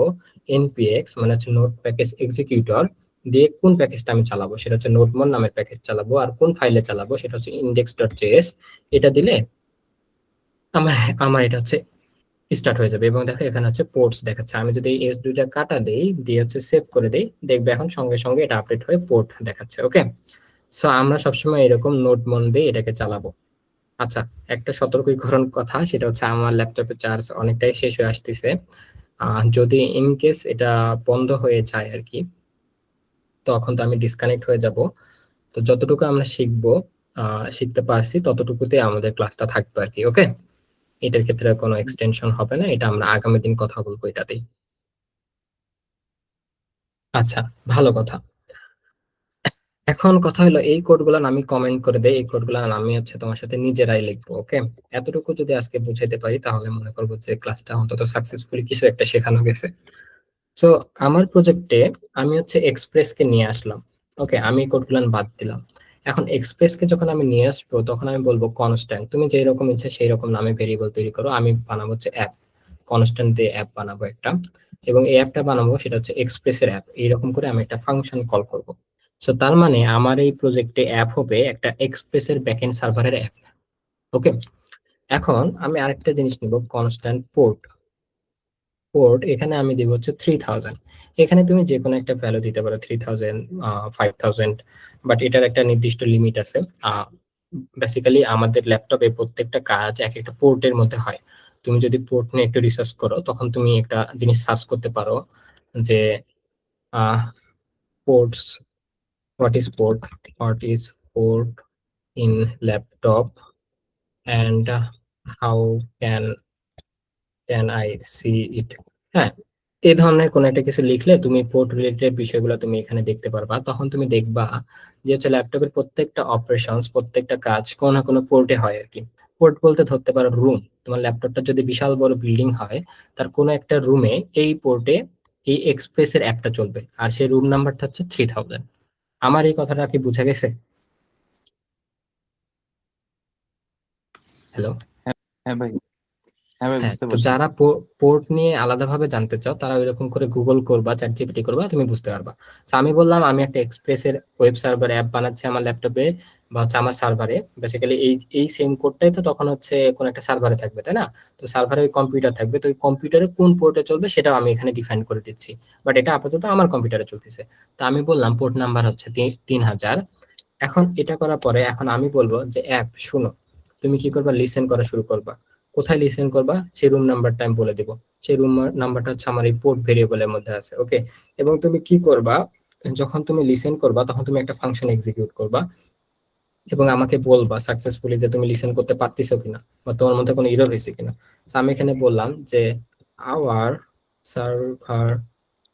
npx মানে হচ্ছে নোট প্যাকেজ এক্সিকিউটর দিয়ে কোন প্যাকেজটা আমি চালাবো, সেটা হচ্ছে নোটমন নামের প্যাকেজ চালাবো, আর কোন ফাইলে চালাবো সেটা হচ্ছে index.js। এটা দিলে আমার আমার এটা হচ্ছে স্টার্ট হয়ে যাবে। এবং দেখো এখানে হচ্ছে পোর্টস দেখাচ্ছে, আমি যদি এস দুইটা কাটা দেই দিয়ে হচ্ছে সেভ করে দেই, দেখবে এখন সঙ্গে সঙ্গে এটা আপডেট হয়ে পোর্ট দেখাচ্ছে। ওকে, সো আমরা সবসময় এরকম নোটমন দিয়ে এটাকে চালাবো। আচ্ছা, একটা সতর্কীকরণ কথা, সেটা হচ্ছে আমার ল্যাপটপের চার্জ অনেকটাই শেষ হয়ে আসতেছে। যদি ইন কেস এটা বন্ধ হয়ে যায় আর কি, তখন তো আমি ডিসকানেক্ট হয়ে যাব। তো যতটুকু আমরা শিখবো শিখতে পারছি ততটুকুতে আমাদের ক্লাসটা থাকবে আর কি। ওকে, এটার ক্ষেত্রে কোনো এক্সটেনশন হবে না, এটা আমরা আগামী দিন কথা বলবো এটাতেই। আচ্ছা, ভালো কথা। এখন কথা হলো এই কোডগুলো আমি কমেন্ট করে দেই, এই কোডগুলো আমি হচ্ছে তোমার সাথে নিজেরাই লিখবো। ওকে, এতটুকু যদি আজকে বুঝাইতে পারি তাহলে মনে করবো যে ক্লাসটা অন্তত সাকসেসফুলি কিছু একটা শেখানো গেছে। সো আমার প্রজেক্টে আমি হচ্ছে এক্সপ্রেস কে নিয়ে আসলাম। ওকে, আমি কোডগুলো বাদ দিলাম। এখন এক্সপ্রেস কে যখন আমি নিয়ে আসবো তখন আমি বলবো কনস্ট্যান্ট, তুমি যেই রকম ইচ্ছা সেই রকম নামে ভেরিয়েবল তৈরি করো, আমি বানাবো হচ্ছে অ্যাপ, কনস্ট্যান্ট দিয়ে অ্যাপ বানাবো একটা। এবং এই অ্যাপটা বানাবো সেটা হচ্ছে এক্সপ্রেস এর অ্যাপ, এইরকম করে আমি একটা ফাংশন কল করব। সো তার মানে আমার এই প্রজেক্টে অ্যাপ হবে একটা এক্সপ্রেস এর ব্যাকএন্ড সার্ভারের অ্যাপ। ওকে, এখন আমি আরেকটা জিনিস নিব, কনস্ট্যান্ট পোর্ট। পোর্ট এখানে আমি দিব হচ্ছে 3000। এখানে তুমি যে কোনো একটা ভ্যালু দিতে পারো, 3000, 5000, বাট এটার একটা নির্দিষ্ট লিমিট আছে। বেসিক্যালি আমাদের ল্যাপটপে প্রত্যেকটা কাজ এক একটা পোর্টের মধ্যে হয়। তুমি যদি পোর্ট নিয়ে একটু রিসার্চ করো তখন তুমি একটা জিনিস সার্চ করতে পারো যে ports, what is port, what is port in laptop and how can can I see it. হ্যাঁ, এই ধরনের কোন একটা কিছু লিখলে তুমি পোর্ট রিলেটেড বিষয়গুলো তুমি এখানে দেখতে পারবা। তখন তুমি দেখবা যে হচ্ছে ল্যাপটপের প্রত্যেকটা অপারেশনস, প্রত্যেকটা কাজ কোনো না কোনো পোর্টে হয় আর কি। পোর্ট বলতে ধরতে পারো রুম, তোমার ল্যাপটপটা যদি বিশাল বড় বিল্ডিং হয় তার কোনো একটা রুমে এই পোর্টে এই এক্সপ্রেস এর অ্যাপটা চলবে, আর সেই রুম নাম্বারটা হচ্ছে 3000। আমার এই কথাটা কি বোঝা গেছে? হ্যালো? হ্যাঁ ভাই। হ্যাঁ ভাই, হ্যাঁ, বুঝতে তো পারছি। যারা পোর্ট নিয়ে আলাদাভাবে জানতে চাও তারা ওইরকম করে গুগল করবা, চ্যাট জিপিটি করবা, তুমি বুঝতে পারবা। তো আমি বললাম আমি একটা এক্সপ্রেসের ওয়েব সার্ভার অ্যাপ বানাচ্ছি আমার ল্যাপটপে বা হচ্ছে আমার সার্ভারে। বেসিক্যালি এই এই সেম কোডটাই তো তখন হচ্ছে কোন একটা সার্ভারে থাকবে, তাই না? তো সার্ভারে ওই কম্পিউটার থাকবে, তো ওই কম্পিউটারে কোন পোর্টে চলবে সেটাও আমি এখানে ডিফাইন করে দিচ্ছি। বাট এটা আপাতত আমার কম্পিউটারে চলতেছে। তো আমি বললাম পোর্ট নাম্বার হচ্ছে 3000। এখন এটা করার পরে এখন আমি বলবো যে অ্যাপ শুনো, তুমি কি করবা, লিসেন করা শুরু করবা। কোথায় লিসেন করবা সেই রুম নাম্বারটা আমি বলে দিব। সেই রুম নাম্বারটা হচ্ছে আমার এই পোর্ট ভেরিয়েবলের মধ্যে আছে। ওকে, এবং তুমি কি করবা, যখন তুমি লিসেন করবা তখন তুমি একটা ফাংশন এক্সিকিউট করবা এবং আমাকে বলবা সাকসেসফুলি যে তুমি লিসেন করতে পারতেছো কিনা বা তোমার মধ্যে কোনো এরর হয়েছে কিনা। তো আমি এখানে বললাম যে our server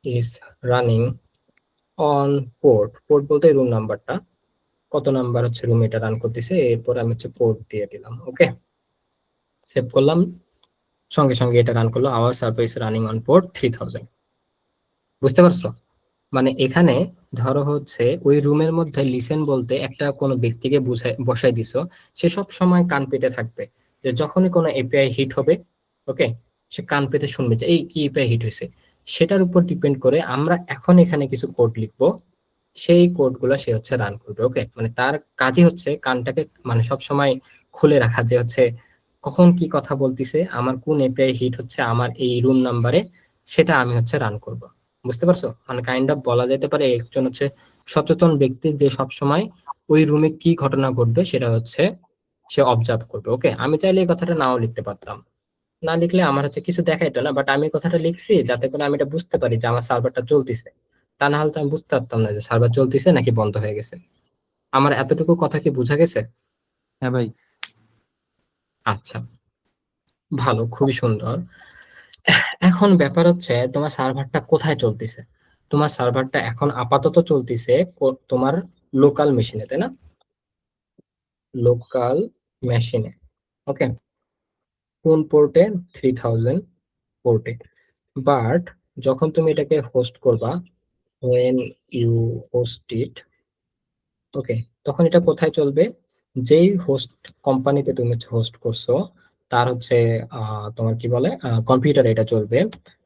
is running on port, port বলতে রুম নাম্বারটা, কত নাম্বার হচ্ছে রুম এটা রান করতেছে, এরপর আমি হচ্ছে পোর্ট দিয়ে দিলাম। ওকে, সেভ করলাম, সঙ্গে সঙ্গে এটা রান করলো, our server is running on port 3000। বুঝতে পারছো? মানে এখানে ধরো হচ্ছে ওই রুমের মধ্যে লিসেন বলতে একটা কোনো ব্যক্তিকে বুঝাই বসাই দিছো, সে সব সময় কান পেতে থাকবে, যে যখনই কোনো এপিআই হিট হবে, ওকে, সে কান পেতে শুনবে যে এই কি এপিআই হিট হয়েছে। সেটার উপর ডিপেন্ড করে আমরা এখন এখানে কিছু কোড লিখবো, সেই কোডগুলো সে হচ্ছে রান করবে। ওকে, মানে তার কাজই হচ্ছে কানটাকে মানে সব সময় খুলে রাখা, যে হচ্ছে কখন কি কথা বলতিছে, আমার কোন এপিআই হিট হচ্ছে আমার এই রুম নাম্বারে, সেটা আমি হচ্ছে রান করব। বুঝতে পারছো? মানে কাইন্ড অফ বলা যেতে পারে একজন হচ্ছে সচেতন ব্যক্তি যে সবসময় ওই রুমে কি ঘটনা ঘটবে সেটা হচ্ছে সে অবজার্ভ করবে। ওকে, আমি চাইলে এই কথাটা নাও লিখতে পারতাম, না লিখলে আমার হচ্ছে কিছু দেখাইতো না, বাট আমি এই কথাটা লিখছি যাতে করে আমি এটা বুঝতে পারি যে আমার সার্ভারটা চলতেছে। তা না হলে তো আমি বুঝতে পারতাম না যে সার্ভার চলতেছে নাকি বন্ধ হয়ে গেছে। আমার এতটুকু কথা কি বোঝা গেছে? হ্যাঁ ভাই। আচ্ছা, ভালো, খুবই সুন্দর। এখন ব্যাপার হচ্ছে তোমার সার্ভারটা কোথায় চলতেছে। তোমার সার্ভারটা এখন আপাতত চলতেছে তোমার লোকাল মেশিনে, তাই না? লোকাল মেশিনে। ওকে, কোন পোর্টে? 3000 পোর্টে। বাট যখন তুমি এটাকে হোস্ট করবা, when you host it, ওকে, তখন এটা কোথায় চলবে? যেই হোস্ট কোম্পানিতে তুমি হোস্ট করছো তার হচ্ছে তোমার কি বলে কম্পিউটারে এটা চলবে।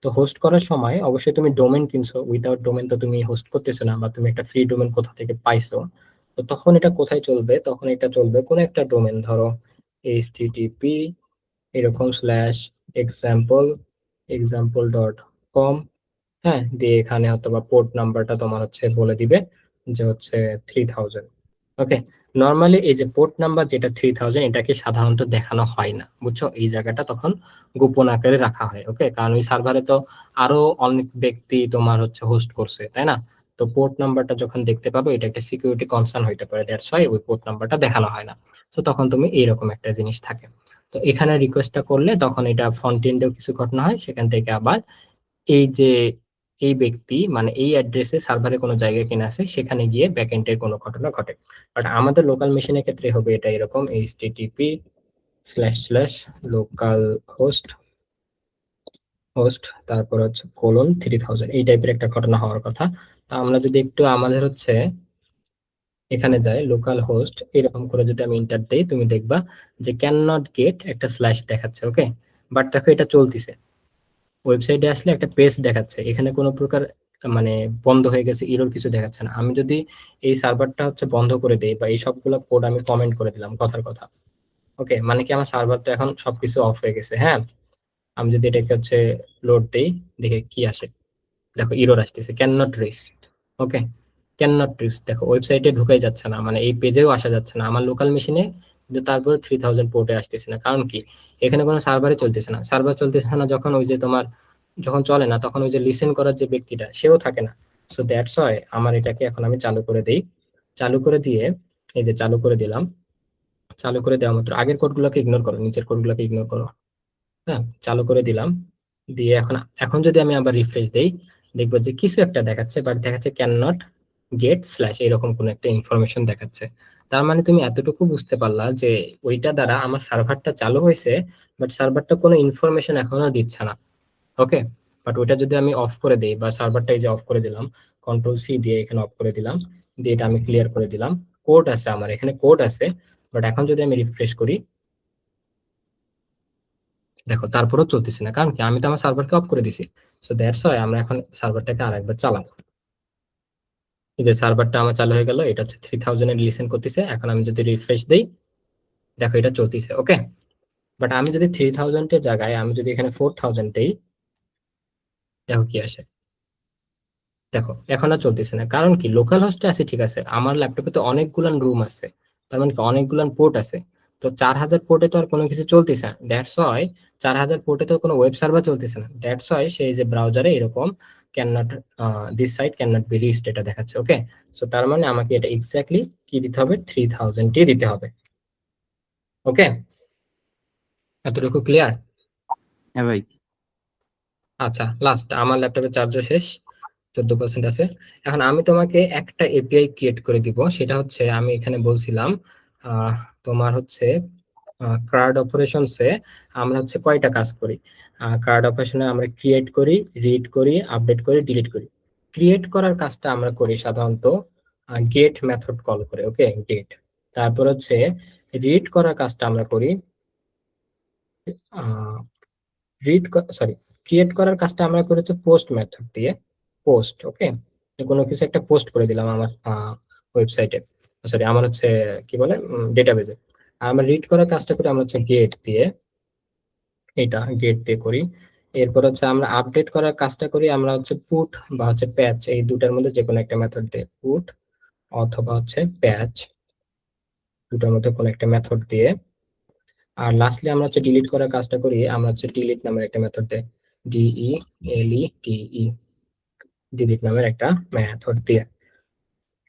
তো হোস্ট করার সময় অবশ্যই তুমি ডোমেন কিনছো, উইদাউট ডোমেন তো তুমি হোস্ট করতেছো না, বা তুমি একটা ফ্রি ডোমেন কোথা থেকে পাইছো। তো তখন এটা কোথায় চলবে? তখন এটা চলবে কোন একটা ডোমেন, ধরো http এরকম স্ল্যাশ এক্সাম্পল এক্সাম্পল.com। হ্যাঁ, দিয়ে এখানে অথবা পোর্ট নাম্বারটা তোমার হচ্ছে বলে দিবে যে হচ্ছে 3000। ওকে, নর্মালি এই যে পোর্ট নাম্বার যেটা 3000 এটাকে সাধারণত দেখানো হয় না, বুঝছো? এই জায়গাটা তখন গোপন আকারে রাখা হয়। ওকে, কারণ ওই সার্ভারে তো আরো অনেক ব্যক্তি তোমার হচ্ছে হোস্ট করছে, তাই না? তো পোর্ট নাম্বারটা যখন দেখতে পাবে এটা একটা সিকিউরিটি কনসার্ন হইতে পারে, দ্যাটস ওয়াই ওই পোর্ট নাম্বারটা দেখানো হয় না। তো তখন তুমি এইরকম একটা জিনিস থাকে। তো এখানে রিকোয়েস্টটা করলে তখন এটা ফ্রন্ট এন্ডেও কিছু ঘটনা হয়, সেখান থেকে আবার এই যে এই ব্যক্তি মানে এই অ্যাড্রেসে সার্ভারে কোনো জায়গায় কিনা আছে সেখানে গিয়ে ব্যাকএন্ডের কোনো ঘটনা ঘটে। বাট আমাদের লোকাল মেশিনের ক্ষেত্রে হবে এটা এরকম HTTP slash slash local host host তারপর হচ্ছে কোলন 3000, এই টাইপের একটা ঘটনা হওয়ার কথা। তা আমরা যদি একটু আমাদের হচ্ছে এখানে যাই লোকাল হোস্ট এরকম করে যদি আমি ইন্টার দেই, তুমি দেখবা যে ক্যান নট গেট একটা স্ল্যাশ দেখাচ্ছে। ওকে, বাট দেখো এটা চলতিছে। ওয়েবসাইটে আসলে একটা পেজ দেখাচ্ছে, এখানে কোনো প্রকার মানে বন্ধ হয়ে গেছে এরর কিছু দেখাচ্ছে না। আমি যদি এই সার্ভারটা হচ্ছে বন্ধ করে দেই বা এই সবগুলো কোড আমি কমেন্ট করে দিলাম কথার কথা, ওকে, মানে কি আমার সার্ভার তো এখন সবকিছু অফ হয়ে গেছে। হ্যাঁ, আমি যদি এটাকে হচ্ছে লোড দেই, দেখে কি আসে, দেখো এরর আসতেছে cannot reach. Okay, cannot reach, দেখো ওয়েবসাইটে ঢুকাই যাচ্ছে না, মানে এই পেজেও আসা যাচ্ছে না আমার লোকাল মেশিনে। কিন্তু তারপর 3000 পোর্টে আসতেছে না, কারণ কি? এখানে কোনো সার্ভারে চলতেছে না। সার্ভার চলতেছে না যখন ওই যে তোমার যখন চলে না তখন ওই যে লিসেন করার যে ব্যক্তিটা সেও থাকে না। সো দ্যাটস ওয়াই আমার এটাকে এখন আমি চালু করে দেই। চালু করে দিয়ে এই যে চালু করে দিলাম। চালু করে দেওয়া মাত্র আগের কোডগুলোকে ইগনোর করো, নিচের কোডগুলোকে ইগনোর করো। হ্যাঁ, চালু করে দিলাম। দিয়ে এখন এখন যদি আমি আবার রিফ্রেশ দেই, দেখবো যে কিছু একটা দেখাচ্ছে, বাট দেখাচ্ছে ক্যান নট গেট স্ল্যাশ এরকম কোন একটা ইনফরমেশন দেখাচ্ছে। তার মানে তুমি এতটুকু বুঝতে পারলা যে ওইটা দ্বারা আমার সার্ভারটা চালু হয়েছে, বাট সার্ভারটা কোনো ইনফরমেশন এখনো দিচ্ছে না। ওকে, বাট ওইটা যদি আমি অফ করে দিই বা সার্ভারটা এই যে অফ করে দিলাম, কন্ট্রোল সি দিয়ে এখানে অফ করে দিলাম, দিয়ে এটা আমি ক্লিয়ার করে দিলাম। কোড আছে আমার এখানে, কোড আছে, বাট এখন যদি আমি রিফ্রেশ করি, দেখো তারপরেও চলতেছে না, কারণ কি? আমি তো আমার সার্ভারকে অফ করে দিছি। সো দ্যাটস ওয়াই আমরা এখন সার্ভারটাকে আরেকবার চালাবো। এই যে সার্ভারটা আমার চালু হয়ে গেল, এটা হচ্ছে 3000 এর লিসেন করতেছে। এখন আমি যদি রিফ্রেশ দেই, দেখো এটা চলতেছে। ওকে, বাট আমি যদি 3000 এর জায়গায় আমি যদি এখানে 4000 দেই, দেখো কি আসে। দেখো এখন আর চলতেছে না, কারণ কি? লোকাল হোস্টে আছে ঠিক আছে, আমার ল্যাপটপে তো অনেকগুলান রুম আছে, তার মানে কি অনেকগুলান পোর্ট আছে। তো 4000 পোর্টে তো আর কোনো কিছু চলতেছে না, দ্যাটস ওয়াই 4000 পোর্টে তো কোনো ওয়েব সার্ভার চলতেছে না, দ্যাটস ওয়াই সেই যে ব্রাউজারে এরকম cannot this site cannot be reached এটা দেখাচ্ছে। ওকে, সো তার মানে আমাকে এটা এক্স্যাক্টলি কি দিতে হবে? 3000 টি দিতে হবে। ওকে, এতটুকু ক্লিয়ার? হ্যাঁ ভাই। আচ্ছা, লাস্ট আমার ল্যাপটপের চার্জও শেষ, 14% আছে। এখন আমি তোমাকে একটা এপিআই ক্রিয়েট করে দিব, সেটা হচ্ছে আমি এখানে বলছিলাম আহ, তোমার হচ্ছে কার্ড অপারেশনসে আমরা হচ্ছে কয়টা কাজ করি। কার্ড অপারেশনে আমরা ক্রিয়েট করি, রিড করি, আপডেট করি, ডিলিট করি। ক্রিয়েট করার কাজটা আমরা করি সাধারণত গেট মেথড কল করে। ওকে, গেট। তারপর হচ্ছে রিড করার কাজটা আমরা করি রিড সরি ক্রিয়েট করার কাজটা আমরা করেছি পোস্ট মেথড দিয়ে। পোস্ট, ওকে, কোনো কিছু একটা পোস্ট করে দিলাম আমার ওয়েবসাইটে, সরি আমার হচ্ছে কি বলে ডেটাবেজে। আর আমরা রিড করার কাজটা করি আমরা হচ্ছে গেট দিয়ে, এটা গেট দিয়ে করি। এরপর হচ্ছে আমরা আপডেট করার কাজটা করি আমরা হচ্ছে পুট বা হচ্ছে প্যাচ, এই দুটার মধ্যে যে কোনো একটা মেথড দিয়ে, পুট অথবা হচ্ছে প্যাচ, দুটার মধ্যে কোনো একটা মেথড দিয়ে। আর লাস্টলি আমরা হচ্ছে ডিলিট করার কাজটা করি আমরা হচ্ছে ডিলিট নামের একটা মেথড দিয়ে, DELETE, ডিলিট নামের একটা মেথড দিয়ে।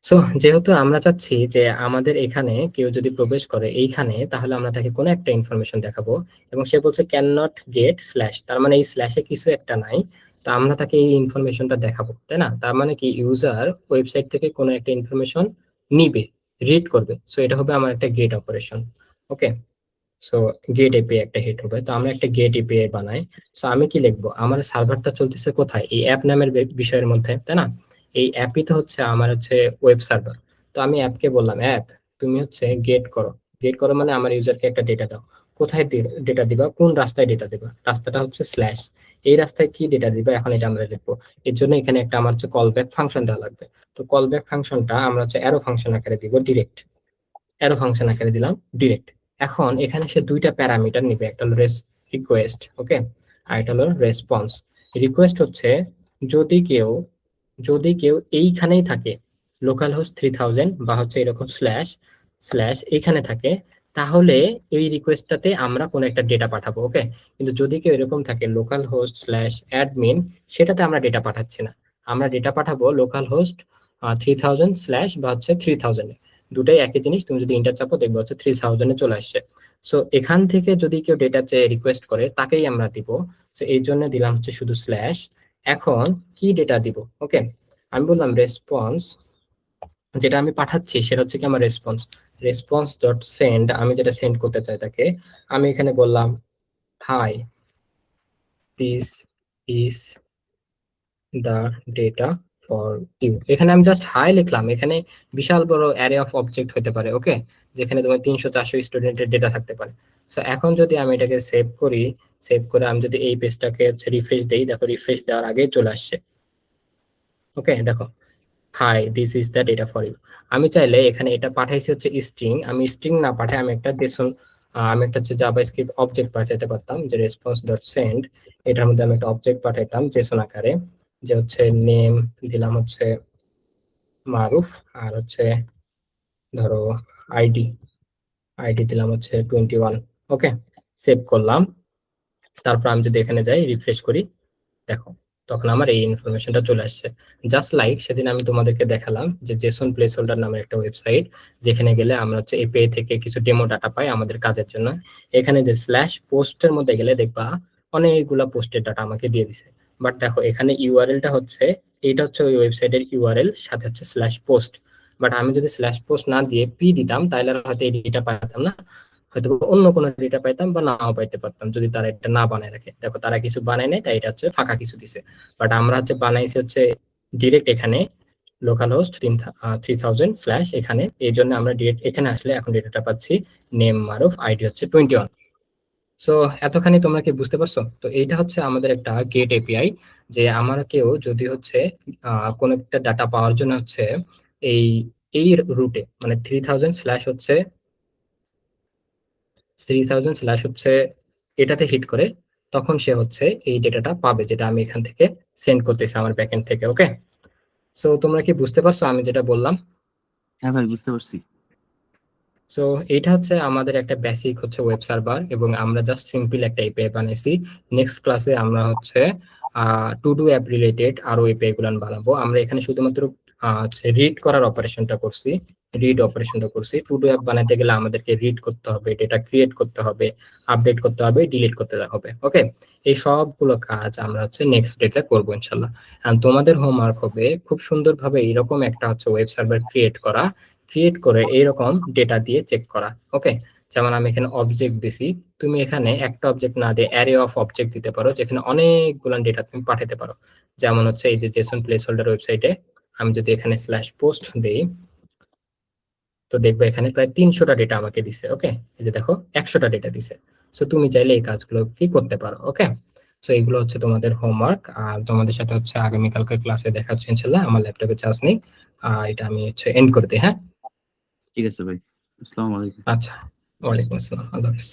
সো যেহেতু আমরা চাচ্ছি যে আমাদের এখানে কেউ যদি প্রবেশ করে এইখানে, তাহলে আমরা তাকে কোনো একটা ইনফরমেশন দেখাবো, এবং সে বলছে ক্যান নট গেট স্ল্যাশ, তার মানে এই স্ল্যাশে কিছু একটা নাই, তো আমরা তাকে এই ইনফরমেশনটা দেখাবো, তাই না? তার মানে কি ইউজার ওয়েবসাইট থেকে কোনো একটা ইনফরমেশন নিবে, রিড করবে, সো এটা হবে আমার একটা গেট অপারেশন। ওকে, সো গেট এপিআই একটা হিট হবে, তো আমরা একটা গেট এপিআই বানাই। সো আমি কি লিখবো, আমার সার্ভারটা চলতেছে কোথায়, এই অ্যাপ নামের বিষয়ের মধ্যে, তাই না? এই অ্যাপই তো হচ্ছে আমার হচ্ছে ওয়েব সার্ভার। তো আমি অ্যাপকে বললাম অ্যাপ তুমি হচ্ছে গেট করো, গেট করো মানে আমার ইউজারকে একটা ডেটা দাও। কোথায় ডেটা দিবা, কোন রাস্তায় ডেটা দিবা, রাস্তাটা হচ্ছে স্ল্যাশ, এই রাস্তায় কি ডেটা দিবা, এখন এটা আমরা লিখবো। এর জন্য এখানে একটা আমার হচ্ছে কল ব্যাক ফাংশন দেওয়া লাগবে। তো কল ব্যাক ফাংশনটা আমরা হচ্ছে অ্যারো ফাংশন আকারে দিব, ডিরেক্ট অ্যারো ফাংশন আকারে দিলাম ডিরেক্ট। এখন এখানে সে দুইটা প্যারামিটার নিবে, একটা হলো রিকোয়েস্ট, ওকে, আর এটা হলো রেসপন্স। রিকোয়েস্ট হচ্ছে যদি কেউ যদি কেউ এইখানেই থাকে, লোকাল হোস্ট 3000 বা হচ্ছে এরকম স্ল্যাশ স্ল্যাশ এইখানে থাকে, তাহলে এই রিকোয়েস্টটাতে আমরা কোনো একটা ডেটা পাঠাবো, ওকে। কিন্তু যদি কেউ এরকম থাকে লোকাল হোস্ট স্ল্যাশ অ্যাডমিন, সেটাতে আমরা ডেটা পাঠাচ্ছি না, আমরা ডেটা পাঠাবো লোকাল হোস্ট 3000 স্ল্যাশ বা হচ্ছে 3000, দুটাই একই জিনিস, তুমি যদি ইন্টার চাপো দেখবে হচ্ছে 3000 চলে আসছে। সো এখান থেকে যদি কেউ ডেটা চেয়ে রিকোয়েস্ট করে তাকেই আমরা দিব। সো এই জন্য দিলাম হচ্ছে শুধু স্ল্যাশ। এখন কি ডেটা দিব, ওকে, আমি বললাম রেসপন্স, যেটা আমি পাঠাচ্ছি সেটা হচ্ছে কি আমার রেসপন্স, রেসপন্স ডট সেন্ড, আমি যেটা সেন্ড করতে চাই তাকে, আমি এখানে বললাম hi this is the data for you, এখানে আমি জাস্ট হাই লিখলাম, এখানে বিশাল বড় অ্যারে অফ অবজেক্ট হতে পারে, ওকে, যেখানে তোমার 300 400 স্টুডেন্টের ডেটা থাকতে পারে। সো এখন যদি আমি এটাকে সেভ করি, সেভ করে আমি যদি এই পেজটাকে হচ্ছে রিফ্রেশ দেই, দেখো রিফ্রেশ দেওয়ার আগে চলে আসছে, ওকে, দেখো hi this is the data for you. আমি চাইলে এখানে এটা পাঠাইছি হচ্ছে স্ট্রিং, আমি স্ট্রিং না পাঠাই আমি একটা জেসন, আমি একটা হচ্ছে জাভাস্ক্রিপ্ট অবজেক্ট পাঠাতে পারতাম, যে রেসপন্স ডট সেন্ড, এটার মধ্যে আমি একটা অবজেক্ট পাঠাইতাম জেসন আকারে, যে হচ্ছে নেম দিলাম হচ্ছে মারুফ, আর হচ্ছে ধরো আইডি, আইডি দিলাম হচ্ছে 21, ওকে, সেভ করলাম। তারপর আমি যদি এখানে যাই রিফ্রেশ করি, দেখো তখন আমার এই ইনফরমেশনটা চলে আসছে। জাস্ট লাইক সেদিন আমি তোমাদেরকে দেখালাম যে জেসন প্লেস হোল্ডার নামের একটা ওয়েবসাইট, যেখানে গেলে আমরা হচ্ছে এপিআই থেকে কিছু ডেমো ডাটা পাই আমাদের কাজের জন্য। এখানে যে স্ল্যাশ পোস্টের মধ্যে গেলে দেখবা অনেকগুলা পোস্টের ডাটা আমাকে দিয়ে দিছে। বাট দেখো এখানে ইউআরএলটা হচ্ছে, এইটা হচ্ছে ওই ওয়েবসাইটের ইউআরএল, সাথে হচ্ছে স্ল্যাশ পোস্ট। বাট আমি যদি স্ল্যাশ পোস্ট না দিয়ে পি দিতাম তাহলে আর হয়তো এই ডেটা পাইতাম না, হয়তো অন্য কোনো ডেটা পাইতাম বা নাও পাইতে পারতাম যদি তারা এটা না বানায় রাখে। দেখো তারা কিছু বানায় নাই, তাই এটা হচ্ছে ফাঁকা কিছু দিছে। বাট আমরা হচ্ছে বানাইছি হচ্ছে ডিরেক্ট এখানে লোকাল হোস্ট 3000 স্ল্যাশ এখানে, এই জন্য আমরা ডিরেক্ট এখানে আসলে এখন ডেটাটা পাচ্ছি নেম মারুফ, আইডি হচ্ছে 21। সো এতখানি তোমরা কি বুঝতে পারছো? তো এইটা হচ্ছে আমাদের একটা গেট এপিআই, যে আমার কেউ যদি হচ্ছে কোন একটা ডাটা পাওয়ার জন্য হচ্ছে এই এই রুটে মানে 3000 স্ল্যাশ হচ্ছে 3000 স্ল্যাশ হচ্ছে এটাতে হিট করে, তখন সে হচ্ছে এই ডেটাটা পাবে যেটা আমি এখান থেকে সেন্ড করতেছি আমার ব্যাকএন্ড থেকে, ওকে। সো তোমরা কি বুঝতে পারছো আমি যেটা বললাম? হ্যাঁ ভাই, বুঝতে পারছি। সো এটা হচ্ছে আমাদের একটা বেসিক হচ্ছে ওয়েব সার্ভার, এবং আমরা জাস্ট সিম্পল একটা এপিআই বানাইছি। নেক্সট ক্লাসে আমরা হচ্ছে টু ডু অ্যাপ রিলেটেড আরো এপিআই গুলো বানাবো। আমরা এখানে শুধুমাত্র হচ্ছে রিড করার অপারেশনটা করছি, রিড অপারেশনটা করছি। টু ডু অ্যাপ বানাতে গেলে আমাদেরকে রিড করতে হবে, ডেটা ক্রিয়েট করতে হবে, আপডেট করতে হবে, ডিলিট করতে হবে, ওকে। এই সবগুলো কাজ আমরা হচ্ছে নেক্সট ডেতে করবো ইনশাল্লাহ। আর তোমাদের হোমওয়ার্ক হবে খুব সুন্দরভাবে এরকম একটা হচ্ছে ওয়েব সার্ভার ক্রিয়েট করা, ক্রিয়েট করে এইরকম ডেটা দিয়ে চেক করা, ওকে। যেমন আমি এখানে অবজেক্ট দিছি, তুমি এখানে একটা অবজেক্ট না দিয়ে অ্যারে অফ অবজেক্ট দিতে পারো, যেখানে অনেকগুলো ডেটা তুমি পাঠাতে পারো। যেমন হচ্ছে এই যে জেসন প্লেস হোল্ডার ওয়েবসাইটে আমি যদি এখানে স্ল্যাশ পোস্ট দেই, তো দেখবে এখানে প্রায় 300টা ডেটা আমাকে দিছে, ওকে। এই যে দেখো 100টা ডেটা দিছে। সো তুমি চাইলে এই কাজগুলো কি করতে পারো, ওকে। সো এগুলো হচ্ছে তোমাদের হোমওয়ার্ক, আর তোমাদের সাথে হচ্ছে আগামীকালকে ক্লাসে দেখা হচ্ছে ইনশাল্লাহ। আমার ল্যাপটপে চার্জ নেই, এটা আমি হচ্ছে এন্ড করে দিই, হ্যাঁ। ঠিক আছে ভাই, আসসালামু আলাইকুম। আচ্ছা, ওয়ালাইকুম আসসালাম, আল্লাহ হাফিজ।